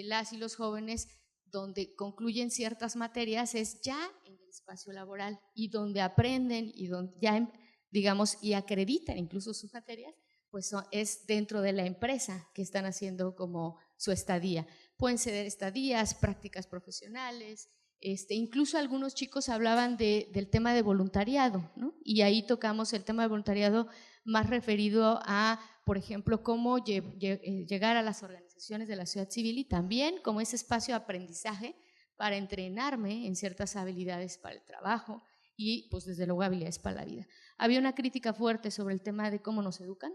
las y los jóvenes donde concluyen ciertas materias es ya en el espacio laboral y donde aprenden y donde ya, digamos, y acreditan incluso sus materias, pues es dentro de la empresa que están haciendo como su estadía. Pueden ser estadías, prácticas profesionales, incluso algunos chicos hablaban del tema de voluntariado, ¿no? Y ahí tocamos el tema de voluntariado más referido a, por ejemplo, cómo llegar a las organizaciones de la sociedad civil y también como ese espacio de aprendizaje para entrenarme en ciertas habilidades para el trabajo y pues desde luego habilidades para la vida. Había una crítica fuerte sobre el tema de cómo nos educan,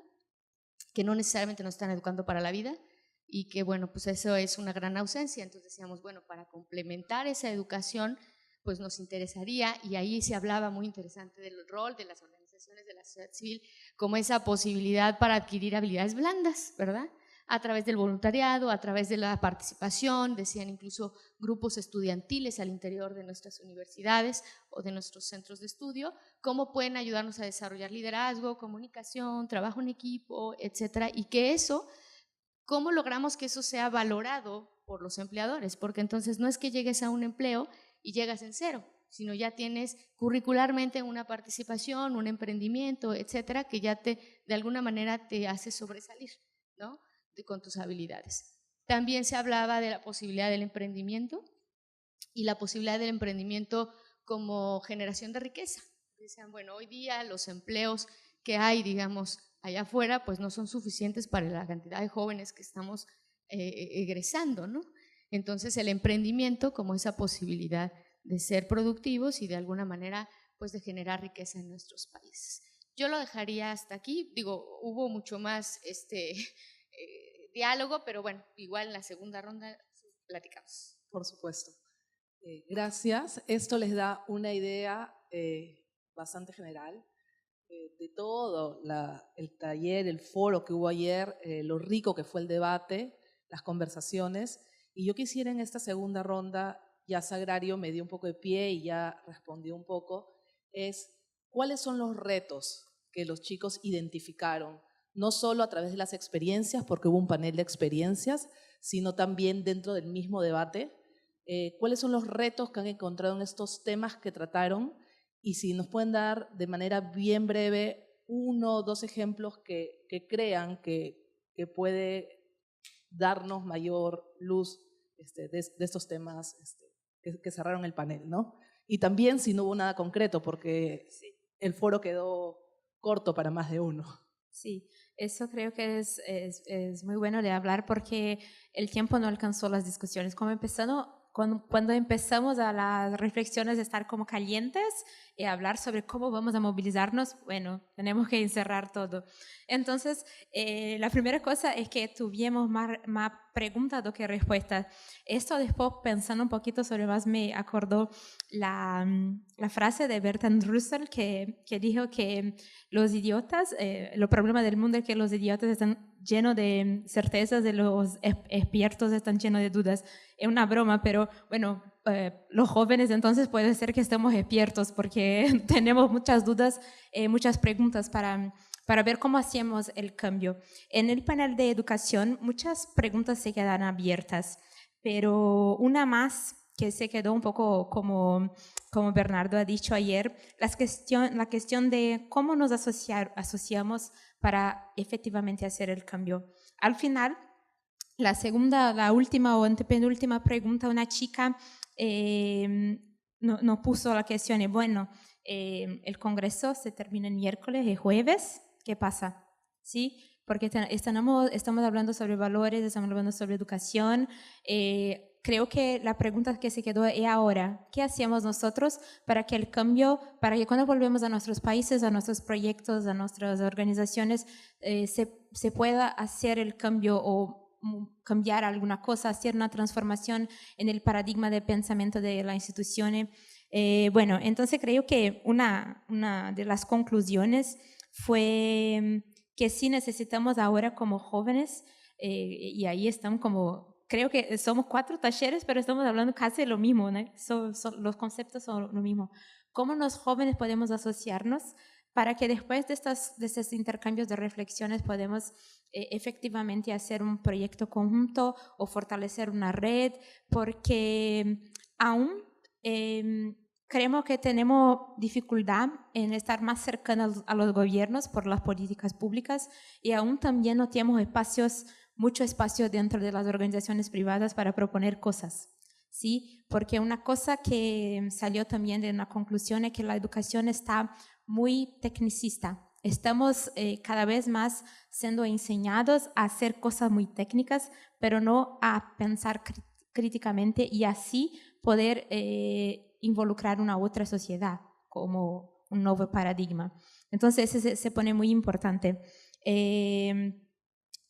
que no necesariamente nos están educando para la vida y que bueno, pues eso es una gran ausencia. Entonces decíamos, bueno, para complementar esa educación, pues nos interesaría, y ahí se hablaba muy interesante del rol de las organizaciones de la sociedad civil como esa posibilidad para adquirir habilidades blandas, ¿verdad? a través del voluntariado, a través de la participación, decían incluso grupos estudiantiles al interior de nuestras universidades o de nuestros centros de estudio, cómo pueden ayudarnos a desarrollar liderazgo, comunicación, trabajo en equipo, etcétera, y que eso, cómo logramos que eso sea valorado por los empleadores, porque entonces no es que llegues a un empleo y llegas en cero, sino ya tienes curricularmente una participación, un emprendimiento, etcétera, que ya de alguna manera te hace sobresalir, ¿no? Con tus habilidades. También se hablaba de la posibilidad del emprendimiento y la posibilidad del emprendimiento como generación de riqueza. Decían, bueno, hoy día los empleos que hay, digamos, allá afuera, pues no son suficientes para la cantidad de jóvenes que estamos egresando, ¿no? Entonces el emprendimiento como esa posibilidad de ser productivos y de alguna manera pues de generar riqueza en nuestros países. Yo lo dejaría hasta aquí, digo, hubo mucho más diálogo, pero bueno, igual en la segunda ronda platicamos. Por supuesto. Gracias. Esto les da una idea bastante general de todo el taller, el foro que hubo ayer, lo rico que fue el debate, las conversaciones. Y yo quisiera en esta segunda ronda, ya Sagrario me dio un poco de pie y ya respondió un poco, es cuáles son los retos que los chicos identificaron, no solo a través de las experiencias, porque hubo un panel de experiencias, sino también dentro del mismo debate. ¿Cuáles son los retos que han encontrado en estos temas que trataron? Y si nos pueden dar de manera bien breve 1 o 2 ejemplos que crean que puede darnos mayor luz de estos temas que cerraron el panel, ¿no? Y también si no hubo nada concreto, porque el foro quedó corto para más de uno. Sí, eso creo que es muy bueno de hablar porque el tiempo no alcanzó las discusiones. Cuando empezamos a las reflexiones de estar como calientes y hablar sobre cómo vamos a movilizarnos, bueno, tenemos que encerrar todo. Entonces, la primera cosa es que tuvimos más preguntas do que respuestas. Esto después, pensando un poquito sobre más, me acordó la frase de Bertrand Russell que dijo que los idiotas, el problema del mundo es que los idiotas están llenos de certezas y los expertos están llenos de dudas. Es una broma, pero bueno, los jóvenes entonces puede ser que estemos despiertos porque tenemos muchas dudas, muchas preguntas para ver cómo hacemos el cambio. En el panel de educación muchas preguntas se quedan abiertas, pero una más que se quedó un poco como Bernardo ha dicho ayer, la cuestión de cómo nos asociamos para efectivamente hacer el cambio. Al final, la última o antepenúltima pregunta, una chica nos puso la cuestión, bueno, el congreso se termina el miércoles y jueves, ¿qué pasa? ¿Sí? Porque estamos hablando sobre valores, estamos hablando sobre educación. Creo que la pregunta que se quedó es ahora, ¿qué hacemos nosotros para que el cambio, para que cuando volvemos a nuestros países, a nuestros proyectos, a nuestras organizaciones, se pueda hacer el cambio o cambiar alguna cosa, hacer una transformación en el paradigma de pensamiento de las instituciones? Bueno, entonces creo que una de las conclusiones fue que sí necesitamos ahora como jóvenes, y ahí están como, creo que somos 4 talleres, pero estamos hablando casi de lo mismo, ¿no? Los conceptos son lo mismo. ¿Cómo los jóvenes podemos asociarnos para que después de estos intercambios de reflexiones podemos efectivamente hacer un proyecto conjunto o fortalecer una red? Porque aún creemos que tenemos dificultad en estar más cercanos a los gobiernos por las políticas públicas y aún también no tenemos mucho espacio dentro de las organizaciones privadas para proponer cosas, ¿sí? Porque una cosa que salió también de una conclusión es que la educación está muy tecnicista. Estamos cada vez más siendo enseñados a hacer cosas muy técnicas, pero no a pensar críticamente y así poder involucrar una otra sociedad como un nuevo paradigma. Entonces, se pone muy importante.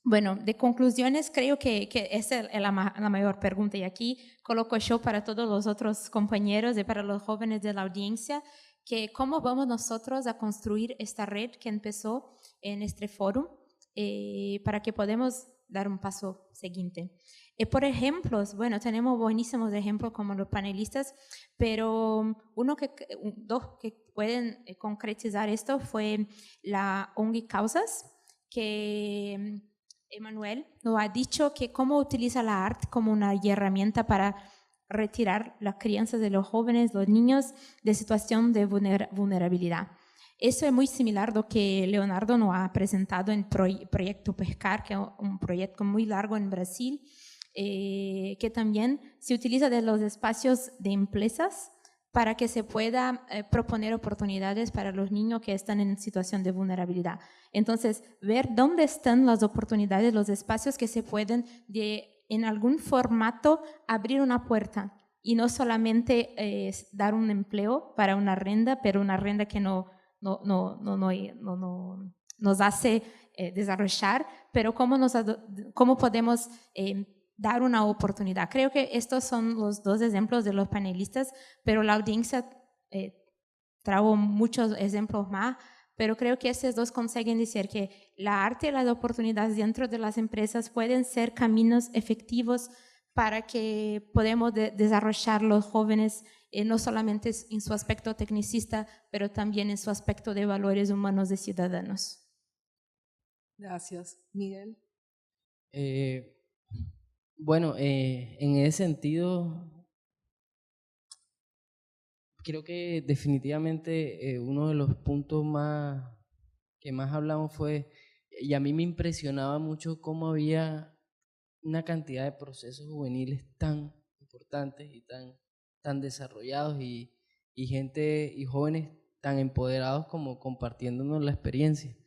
Bueno, de conclusiones, creo que esa es la mayor pregunta. Y aquí coloco yo para todos los otros compañeros y para los jóvenes de la audiencia, que cómo vamos nosotros a construir esta red que empezó en este foro para que podamos dar un paso siguiente. Por ejemplos, bueno, tenemos buenísimos ejemplos como los panelistas, pero dos que pueden concretizar esto fue la ONG Causas, que Emanuel nos ha dicho que cómo utiliza la arte como una herramienta para retirar las crianzas de los jóvenes, los niños, de situación de vulnerabilidad. Eso es muy similar a lo que Leonardo nos ha presentado en Proyecto Pescar, que es un proyecto muy largo en Brasil, que también se utiliza de los espacios de empresas para que se pueda proponer oportunidades para los niños que están en situación de vulnerabilidad. Entonces, ver dónde están las oportunidades, los espacios que se pueden, en algún formato, abrir una puerta y no solamente dar un empleo para una renta, pero una renta que no nos hace desarrollar, pero cómo podemos dar una oportunidad. Creo que estos son los dos ejemplos de los panelistas, pero la audiencia trajo muchos ejemplos más, pero creo que estos dos consiguen decir que la arte y las oportunidades dentro de las empresas pueden ser caminos efectivos para que podamos desarrollar los jóvenes, no solamente en su aspecto tecnicista, pero también en su aspecto de valores humanos de ciudadanos. Gracias. Miguel. Bueno, en ese sentido, creo que definitivamente uno de los puntos que más hablamos fue, y a mí me impresionaba mucho cómo había una cantidad de procesos juveniles tan importantes y tan desarrollados y gente y jóvenes tan empoderados como compartiéndonos la experiencia.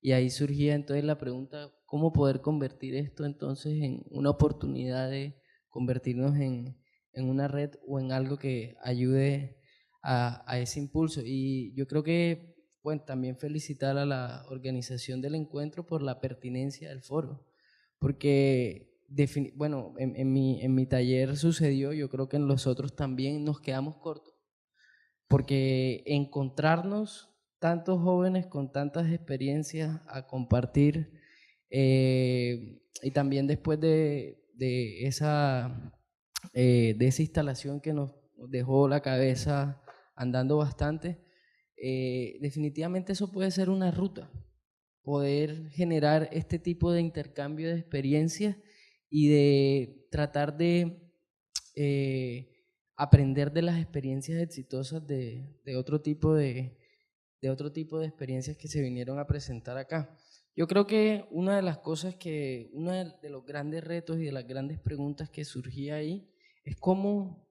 Y ahí surgía entonces la pregunta, ¿cómo poder convertir esto entonces en una oportunidad de convertirnos en una red o en algo que ayude a ese impulso? Y yo creo que, bueno, también felicitar a la organización del encuentro por la pertinencia del foro, porque, bueno, en mi taller sucedió, yo creo que en los otros también nos quedamos cortos, porque encontrarnos tantos jóvenes con tantas experiencias a compartir, y también después de esa instalación que nos dejó la cabeza andando bastante, definitivamente eso puede ser una ruta, poder generar este tipo de intercambio de experiencias y de tratar de aprender de las experiencias exitosas de otro tipo de experiencias que se vinieron a presentar acá. Yo creo que una de las cosas uno de los grandes retos y de las grandes preguntas que surgía ahí es cómo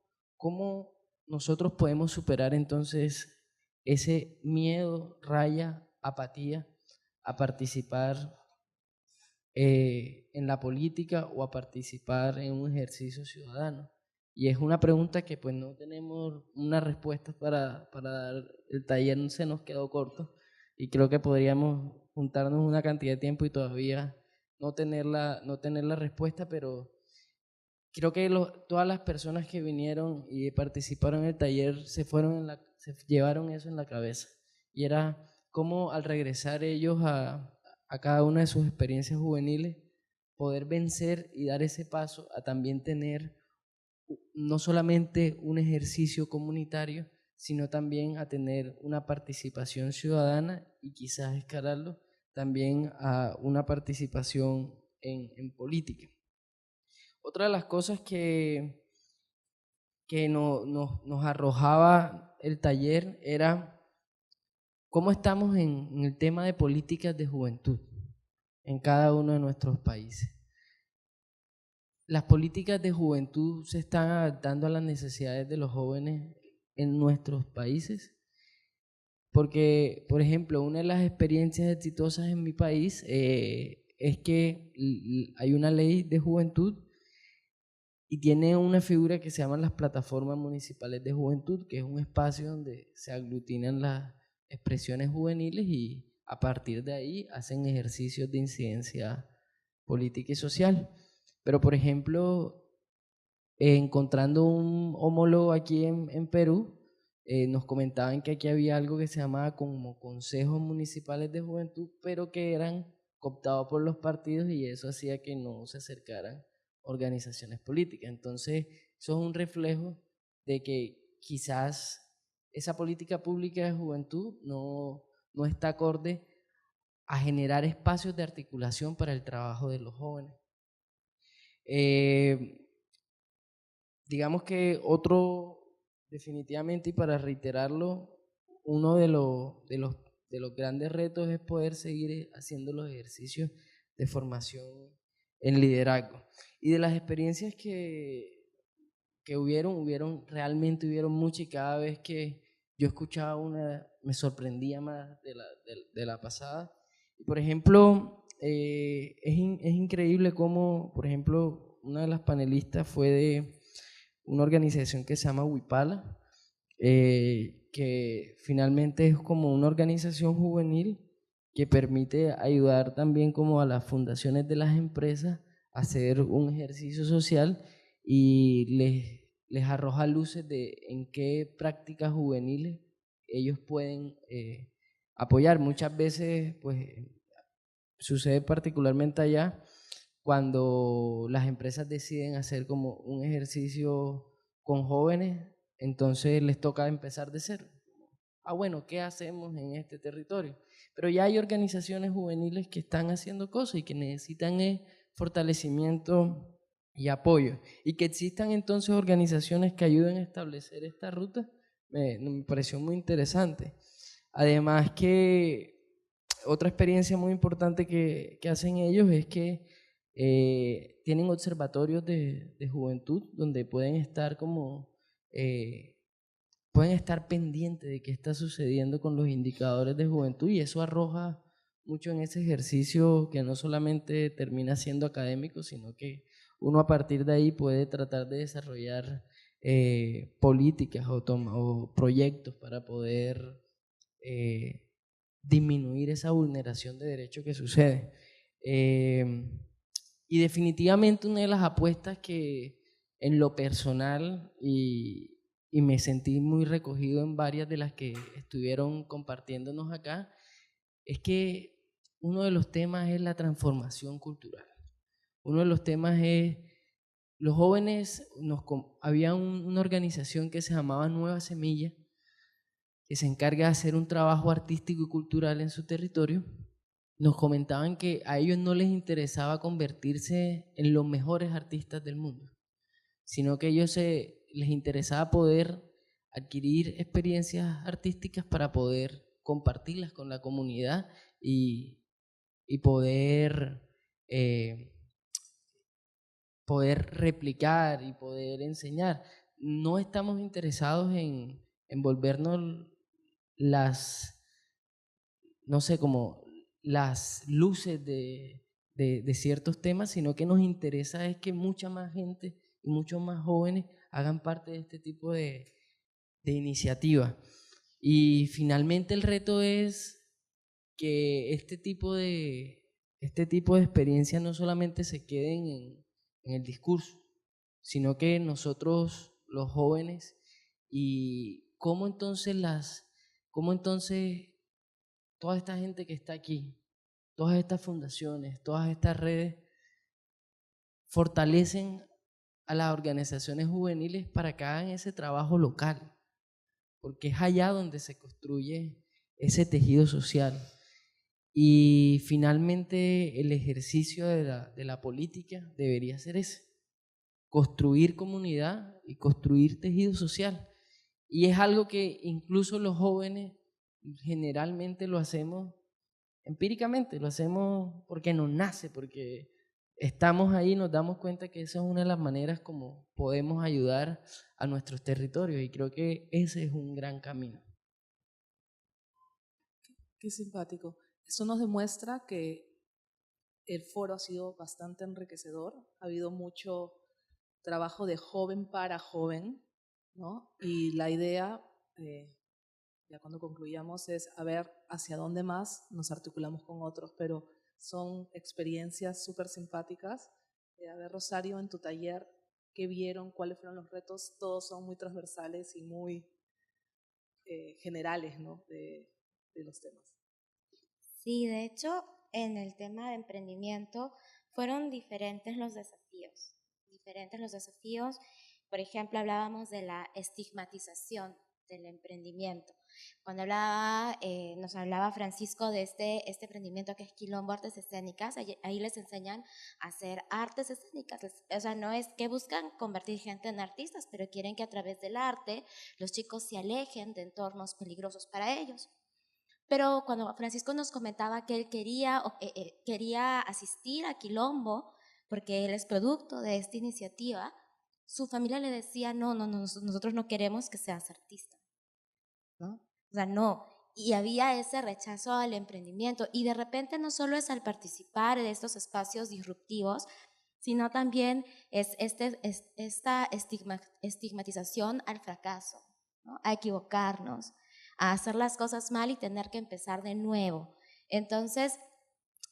nosotros podemos superar entonces ese miedo, apatía a participar en la política o a participar en un ejercicio ciudadano. Y es una pregunta que pues no tenemos una respuesta para dar. El taller se nos quedó corto y creo que podríamos juntarnos una cantidad de tiempo y todavía no tener la respuesta, pero creo que todas las personas que vinieron y participaron en el taller se llevaron eso en la cabeza, y era cómo al regresar ellos a cada una de sus experiencias juveniles poder vencer y dar ese paso a también tener no solamente un ejercicio comunitario, sino también a tener una participación ciudadana y quizás escalarlo también a una participación en política. Otra de las cosas que nos arrojaba el taller era cómo estamos en el tema de políticas de juventud en cada uno de nuestros países. Las políticas de juventud se están adaptando a las necesidades de los jóvenes en nuestros países, porque, por ejemplo, una de las experiencias exitosas en mi país es que hay una ley de juventud y tiene una figura que se llama las plataformas municipales de juventud, que es un espacio donde se aglutinan las expresiones juveniles y a partir de ahí hacen ejercicios de incidencia política y social. Pero, por ejemplo, encontrando un homólogo aquí en Perú, nos comentaban que aquí había algo que se llamaba como consejos municipales de juventud, pero que eran cooptado por los partidos y eso hacía que no se acercaran organizaciones políticas. Entonces, eso es un reflejo de que quizás esa política pública de juventud no está acorde a generar espacios de articulación para el trabajo de los jóvenes. Digamos que definitivamente, y para reiterarlo, uno de los grandes retos es poder seguir haciendo los ejercicios de formación en liderazgo. Y de las experiencias que realmente hubieron muchas, y cada vez que yo escuchaba una me sorprendía más de la pasada. Y por ejemplo, es increíble cómo, por ejemplo, una de las panelistas fue de una organización que se llama Wipala, que finalmente es como una organización juvenil que permite ayudar también como a las fundaciones de las empresas a hacer un ejercicio social y les arroja luces de en qué prácticas juveniles ellos pueden apoyar. Muchas veces pues sucede particularmente allá cuando las empresas deciden hacer como un ejercicio con jóvenes, entonces les toca empezar de cero. Bueno, ¿qué hacemos en este territorio? Pero ya hay organizaciones juveniles que están haciendo cosas y que necesitan fortalecimiento y apoyo. Y que existan entonces organizaciones que ayuden a establecer esta ruta, me pareció muy interesante. Además que otra experiencia muy importante que hacen ellos es que tienen observatorios de juventud donde pueden estar pueden estar pendientes de qué está sucediendo con los indicadores de juventud, y eso arroja mucho en ese ejercicio que no solamente termina siendo académico, sino que uno a partir de ahí puede tratar de desarrollar políticas o proyectos para poder disminuir esa vulneración de derechos que sucede. Y definitivamente una de las apuestas que en lo personal, y me sentí muy recogido en varias de las que estuvieron compartiéndonos acá, es que uno de los temas es la transformación cultural. Uno de los temas es, los jóvenes, había una organización que se llamaba Nueva Semilla, que se encarga de hacer un trabajo artístico y cultural en su territorio. Nos comentaban que a ellos no les interesaba convertirse en los mejores artistas del mundo, sino que a ellos les interesaba poder adquirir experiencias artísticas para poder compartirlas con la comunidad y poder replicar y poder enseñar. No estamos interesados en volvernos como las luces de ciertos temas, sino que nos interesa es que mucha más gente y muchos más jóvenes hagan parte de este tipo de iniciativas. Y finalmente el reto es que este tipo de experiencias no solamente se queden en el discurso, sino que nosotros, los jóvenes, y cómo entonces toda esta gente que está aquí, todas estas fundaciones, todas estas redes, fortalecen a las organizaciones juveniles para que hagan ese trabajo local, porque es allá donde se construye ese tejido social. Y finalmente el ejercicio de la política debería ser ese: construir comunidad y construir tejido social. Y es algo que incluso los jóvenes generalmente lo hacemos empíricamente, lo hacemos porque nos nace, porque estamos ahí y nos damos cuenta que esa es una de las maneras como podemos ayudar a nuestros territorios, y creo que ese es un gran camino. Qué simpático. Eso nos demuestra que el foro ha sido bastante enriquecedor, ha habido mucho trabajo de joven para joven, ¿no? Y la idea, ya cuando concluyamos, es a ver hacia dónde más nos articulamos con otros, pero son experiencias súper simpáticas. A ver, Rosario, en tu taller, ¿qué vieron? ¿Cuáles fueron los retos? Todos son muy transversales y muy generales, ¿no? de los temas. Sí, de hecho, en el tema de emprendimiento, fueron diferentes los desafíos. Por ejemplo, hablábamos de la estigmatización del emprendimiento. Cuando nos hablaba Francisco de este emprendimiento que es Quilombo Artes Escénicas, ahí les enseñan a hacer artes escénicas. O sea, no es que buscan convertir gente en artistas, pero quieren que a través del arte los chicos se alejen de entornos peligrosos para ellos. Pero cuando Francisco nos comentaba que él quería asistir a Quilombo, porque él es producto de esta iniciativa, su familia le decía, no, nosotros no queremos que seas artista, ¿no? O sea, no. Y había ese rechazo al emprendimiento. Y de repente no solo es al participar de estos espacios disruptivos, sino también es esta estigmatización al fracaso, ¿no? A equivocarnos, a hacer las cosas mal y tener que empezar de nuevo. Entonces,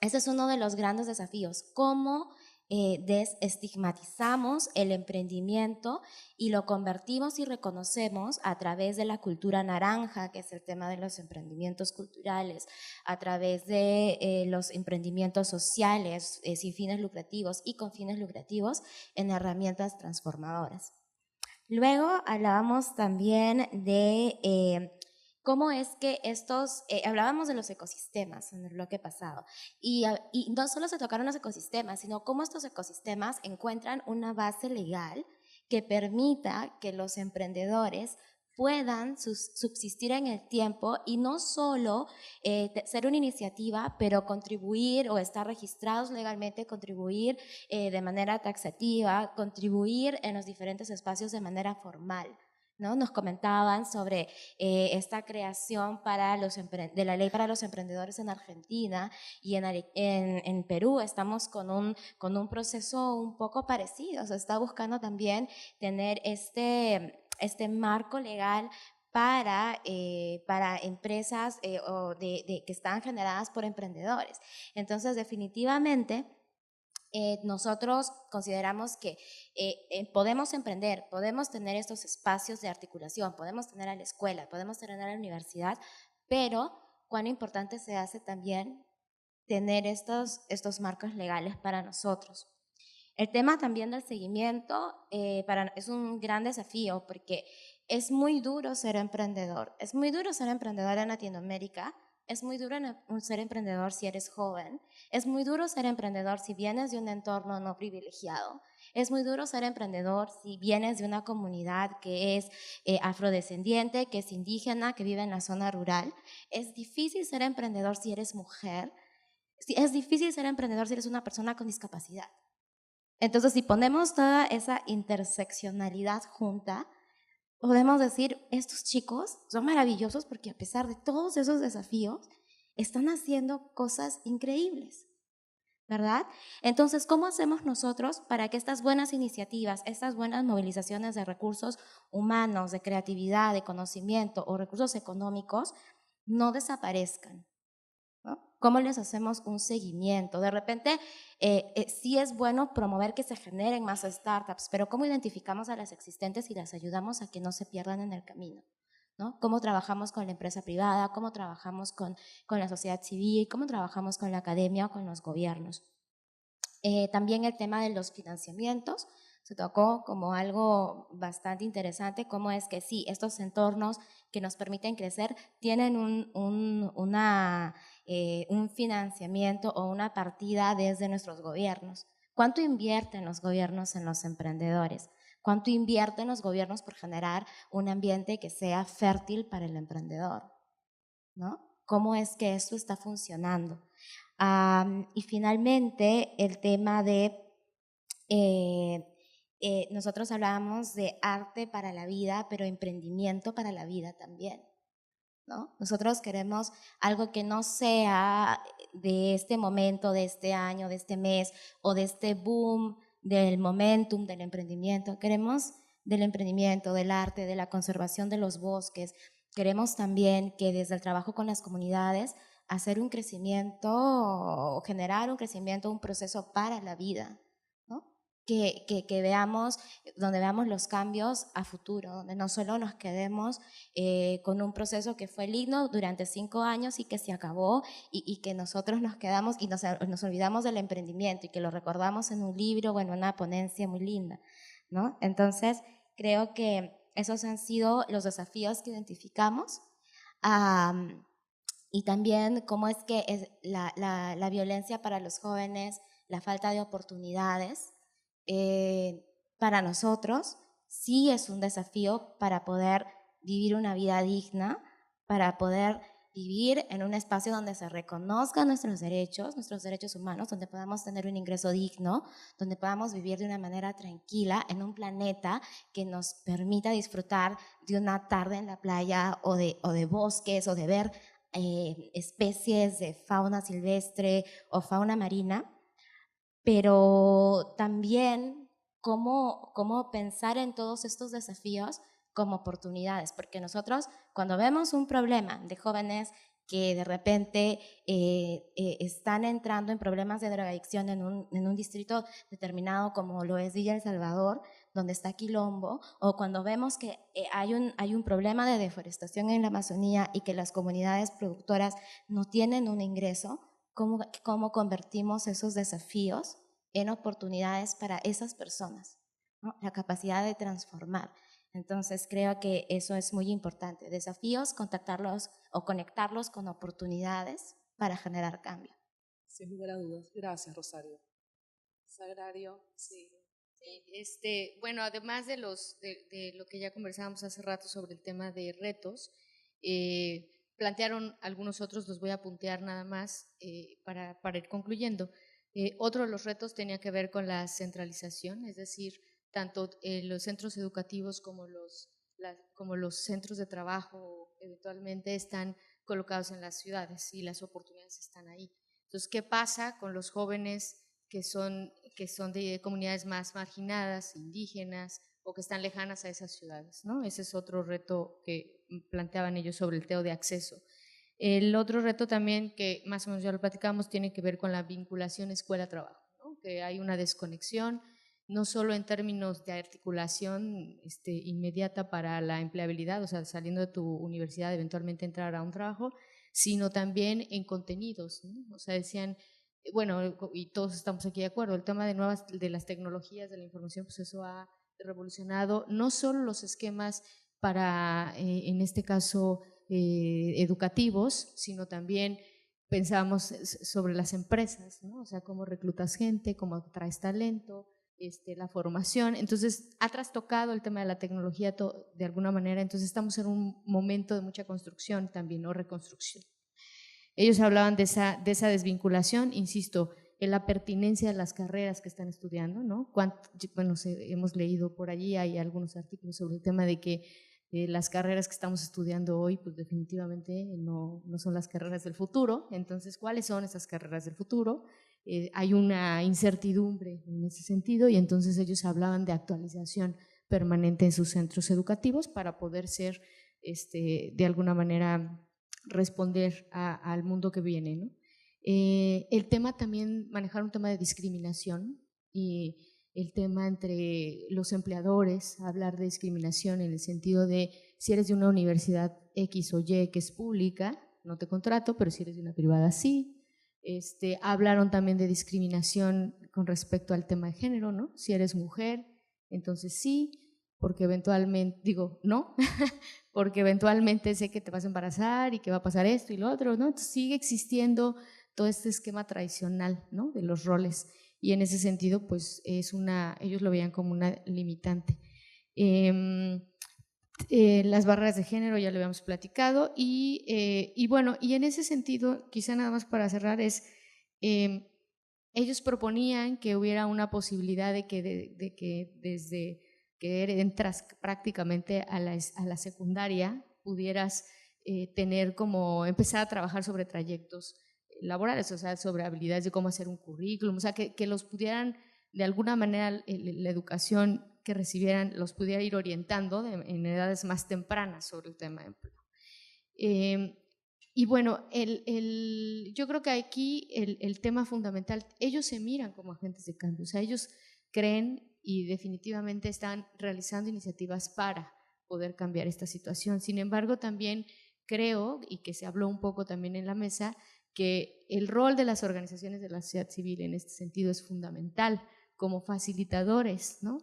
ese es uno de los grandes desafíos, cómo desestigmatizamos el emprendimiento y lo convertimos y reconocemos a través de la cultura naranja, que es el tema de los emprendimientos culturales, a través de los emprendimientos sociales sin fines lucrativos y con fines lucrativos en herramientas transformadoras. Luego hablábamos también de cómo es que hablábamos de los ecosistemas en el bloque pasado, y no solo se tocaron los ecosistemas, sino cómo estos ecosistemas encuentran una base legal que permita que los emprendedores puedan subsistir en el tiempo y no solo ser una iniciativa, pero contribuir o estar registrados legalmente, contribuir de manera taxativa, contribuir en los diferentes espacios de manera formal, ¿no? Nos comentaban sobre esta creación de la ley para los emprendedores en Argentina, y en Perú estamos con un proceso un poco parecido. Se está buscando también tener este marco legal para empresas que están generadas por emprendedores. Entonces, definitivamente, nosotros consideramos que podemos emprender, podemos tener estos espacios de articulación, podemos tener a la escuela, podemos tener a la universidad, pero cuán importante se hace también tener estos marcos legales para nosotros. El tema también del seguimiento es un gran desafío, porque es muy duro ser emprendedor. Es muy duro ser emprendedor en Latinoamérica. Es muy duro ser emprendedor si eres joven. Es muy duro ser emprendedor si vienes de un entorno no privilegiado. Es muy duro ser emprendedor si vienes de una comunidad que es afrodescendiente, que es indígena, que vive en la zona rural. Es difícil ser emprendedor si eres mujer. Es difícil ser emprendedor si eres una persona con discapacidad. Entonces, si ponemos toda esa interseccionalidad junta, podemos decir, estos chicos son maravillosos porque a pesar de todos esos desafíos, están haciendo cosas increíbles, ¿verdad? Entonces, ¿cómo hacemos nosotros para que estas buenas iniciativas, estas buenas movilizaciones de recursos humanos, de creatividad, de conocimiento o recursos económicos no desaparezcan? ¿No? ¿Cómo les hacemos un seguimiento? De repente, sí es bueno promover que se generen más startups, pero ¿cómo identificamos a las existentes y las ayudamos a que no se pierdan en el camino? ¿No? ¿Cómo trabajamos con la empresa privada? ¿Cómo trabajamos con la sociedad civil? ¿Cómo trabajamos con la academia o con los gobiernos? También el tema de los financiamientos se tocó como algo bastante interesante, cómo es que sí, estos entornos que nos permiten crecer tienen un financiamiento o una partida desde nuestros gobiernos. ¿Cuánto invierten los gobiernos en los emprendedores? ¿Cuánto invierten los gobiernos por generar un ambiente que sea fértil para el emprendedor? ¿No? ¿Cómo es que esto está funcionando? Y finalmente, el tema de, nosotros hablábamos de arte para la vida, pero emprendimiento para la vida también, ¿no? Nosotros queremos algo que no sea de este momento, de este año, de este mes, o de este boom del momentum del emprendimiento. Queremos del emprendimiento, del arte, de la conservación de los bosques. Queremos también que desde el trabajo con las comunidades hacer un crecimiento, generar un crecimiento, un proceso para la vida, ¿no? que veamos, donde veamos los cambios a futuro, donde no solo nos quedemos con un proceso que fue lindo durante 5 años y que se acabó y que nosotros nos quedamos y nos olvidamos del emprendimiento y que lo recordamos en un libro o en una ponencia muy linda, ¿no? Entonces, creo que esos han sido los desafíos que identificamos. Y también cómo es que es la violencia para los jóvenes, la falta de oportunidades, para nosotros sí es un desafío para poder vivir una vida digna, para poder vivir en un espacio donde se reconozcan nuestros derechos humanos, donde podamos tener un ingreso digno, donde podamos vivir de una manera tranquila en un planeta que nos permita disfrutar de una tarde en la playa o de bosques o de ver especies de fauna silvestre o fauna marina, pero también cómo pensar en todos estos desafíos como oportunidades, porque nosotros cuando vemos un problema de jóvenes que de repente están entrando en problemas de drogadicción en un distrito determinado como lo es Villa El Salvador, donde está Quilombo, o cuando vemos que hay un problema de deforestación en la Amazonía y que las comunidades productoras no tienen un ingreso, ¿cómo convertimos esos desafíos en oportunidades para esas personas, ¿no? La capacidad de transformar. Entonces creo que eso es muy importante. Desafíos, contactarlos o conectarlos con oportunidades para generar cambio. Sin lugar a dudas. Gracias, Rosario. Sagrario, sí. Bueno, además de lo que ya conversábamos hace rato sobre el tema de retos, plantearon algunos otros, los voy a puntear nada más para ir concluyendo. Otro de los retos tenía que ver con la centralización, es decir, tanto los centros educativos como los centros de trabajo eventualmente están colocados en las ciudades y las oportunidades están ahí. Entonces, ¿qué pasa con los jóvenes que son de comunidades más marginadas, indígenas o que están lejanas a esas ciudades, ¿no? Ese es otro reto que planteaban ellos sobre el tema de acceso. El otro reto también, que más o menos ya lo platicamos, tiene que ver con la vinculación escuela-trabajo, ¿no? Que hay una desconexión, no solo en términos de articulación inmediata para la empleabilidad, o sea, saliendo de tu universidad eventualmente entrar a un trabajo, sino también en contenidos, ¿no? O sea, decían, bueno, y todos estamos aquí de acuerdo, el tema de las tecnologías de la información, pues eso ha revolucionado no solo los esquemas para, en este caso, educativos, sino también pensábamos sobre las empresas, ¿no? O sea, cómo reclutas gente, cómo atraes talento, la formación. Entonces, ha trastocado el tema de la tecnología de alguna manera, entonces estamos en un momento de mucha construcción también, o reconstrucción. Ellos hablaban de esa desvinculación, insisto, en la pertinencia de las carreras que están estudiando, ¿no? Bueno, hemos leído por allí, hay algunos artículos sobre el tema de que las carreras que estamos estudiando hoy, pues definitivamente no son las carreras del futuro. Entonces, ¿cuáles son esas carreras del futuro? Hay una incertidumbre en ese sentido y entonces ellos hablaban de actualización permanente en sus centros educativos para poder ser, de alguna manera, responder al mundo que viene, ¿no? El tema también, manejar un tema de discriminación y el tema entre los empleadores, hablar de discriminación en el sentido de si eres de una universidad X o Y que es pública, no te contrato, pero si eres de una privada sí. Hablaron también de discriminación con respecto al tema de género, ¿no? Si eres mujer, entonces sí, porque eventualmente, digo, no, porque eventualmente sé que te vas a embarazar y que va a pasar esto y lo otro, ¿no? Entonces sigue existiendo todo este esquema tradicional, ¿no? De los roles. Y en ese sentido, pues ellos lo veían como una limitante. Las barreras de género ya lo habíamos platicado y bueno, y en ese sentido, quizá nada más para cerrar ellos proponían que hubiera una posibilidad de que desde que entras prácticamente a la secundaria pudieras empezar a trabajar sobre trayectos laborales, o sea, sobre habilidades de cómo hacer un currículum, o sea, que los pudieran, de alguna manera, la educación que recibieran los pudiera ir orientando en edades más tempranas sobre el tema de empleo. Y bueno, yo creo que aquí el tema fundamental, ellos se miran como agentes de cambio, o sea, ellos creen y definitivamente están realizando iniciativas para poder cambiar esta situación. Sin embargo, también creo, y que se habló un poco también en la mesa, que el rol de las organizaciones de la sociedad civil en este sentido es fundamental, como facilitadores, ¿no?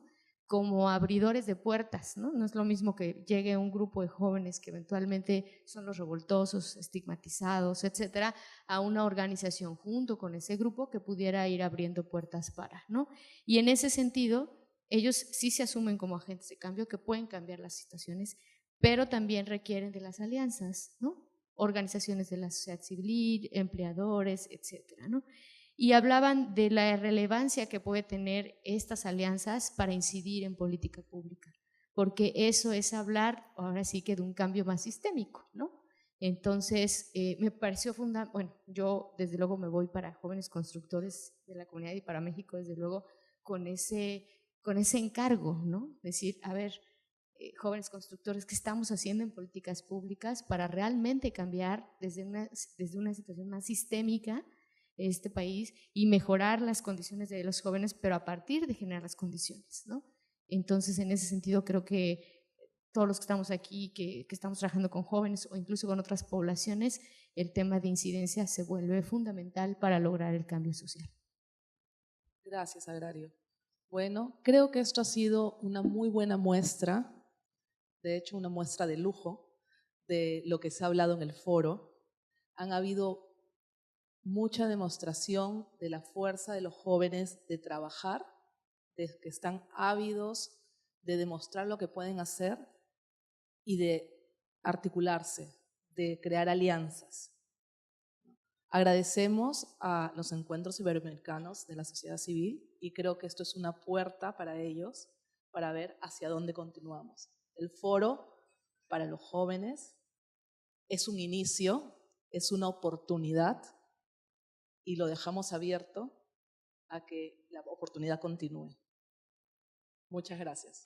Como abridores de puertas, ¿no? No es lo mismo que llegue un grupo de jóvenes que eventualmente son los revoltosos, estigmatizados, etcétera, a una organización junto con ese grupo que pudiera ir abriendo puertas para, ¿no? Y en ese sentido, ellos sí se asumen como agentes de cambio que pueden cambiar las situaciones, pero también requieren de las alianzas, ¿no? Organizaciones de la sociedad civil, empleadores, etcétera, ¿no? Y hablaban de la relevancia que puede tener estas alianzas para incidir en política pública, porque eso es hablar ahora sí que de un cambio más sistémico, ¿no? Entonces, me pareció fundamental, bueno, yo desde luego me voy para jóvenes constructores de la comunidad y para México, desde luego, con ese encargo, ¿no? Decir, a ver, jóvenes constructores, ¿qué estamos haciendo en políticas públicas para realmente cambiar desde una situación más sistémica este país y mejorar las condiciones de los jóvenes, pero a partir de generar las condiciones, ¿no? Entonces, en ese sentido, creo que todos los que estamos aquí, que estamos trabajando con jóvenes o incluso con otras poblaciones, el tema de incidencia se vuelve fundamental para lograr el cambio social. Gracias, Agrario. Bueno, creo que esto ha sido una muy buena muestra, de hecho una muestra de lujo de lo que se ha hablado en el foro. Han habido mucha demostración de la fuerza de los jóvenes de trabajar, de que están ávidos de demostrar lo que pueden hacer y de articularse, de crear alianzas. Agradecemos a los encuentros iberoamericanos de la sociedad civil y creo que esto es una puerta para ellos para ver hacia dónde continuamos. El foro para los jóvenes es un inicio, es una oportunidad y lo dejamos abierto a que la oportunidad continúe. Muchas gracias.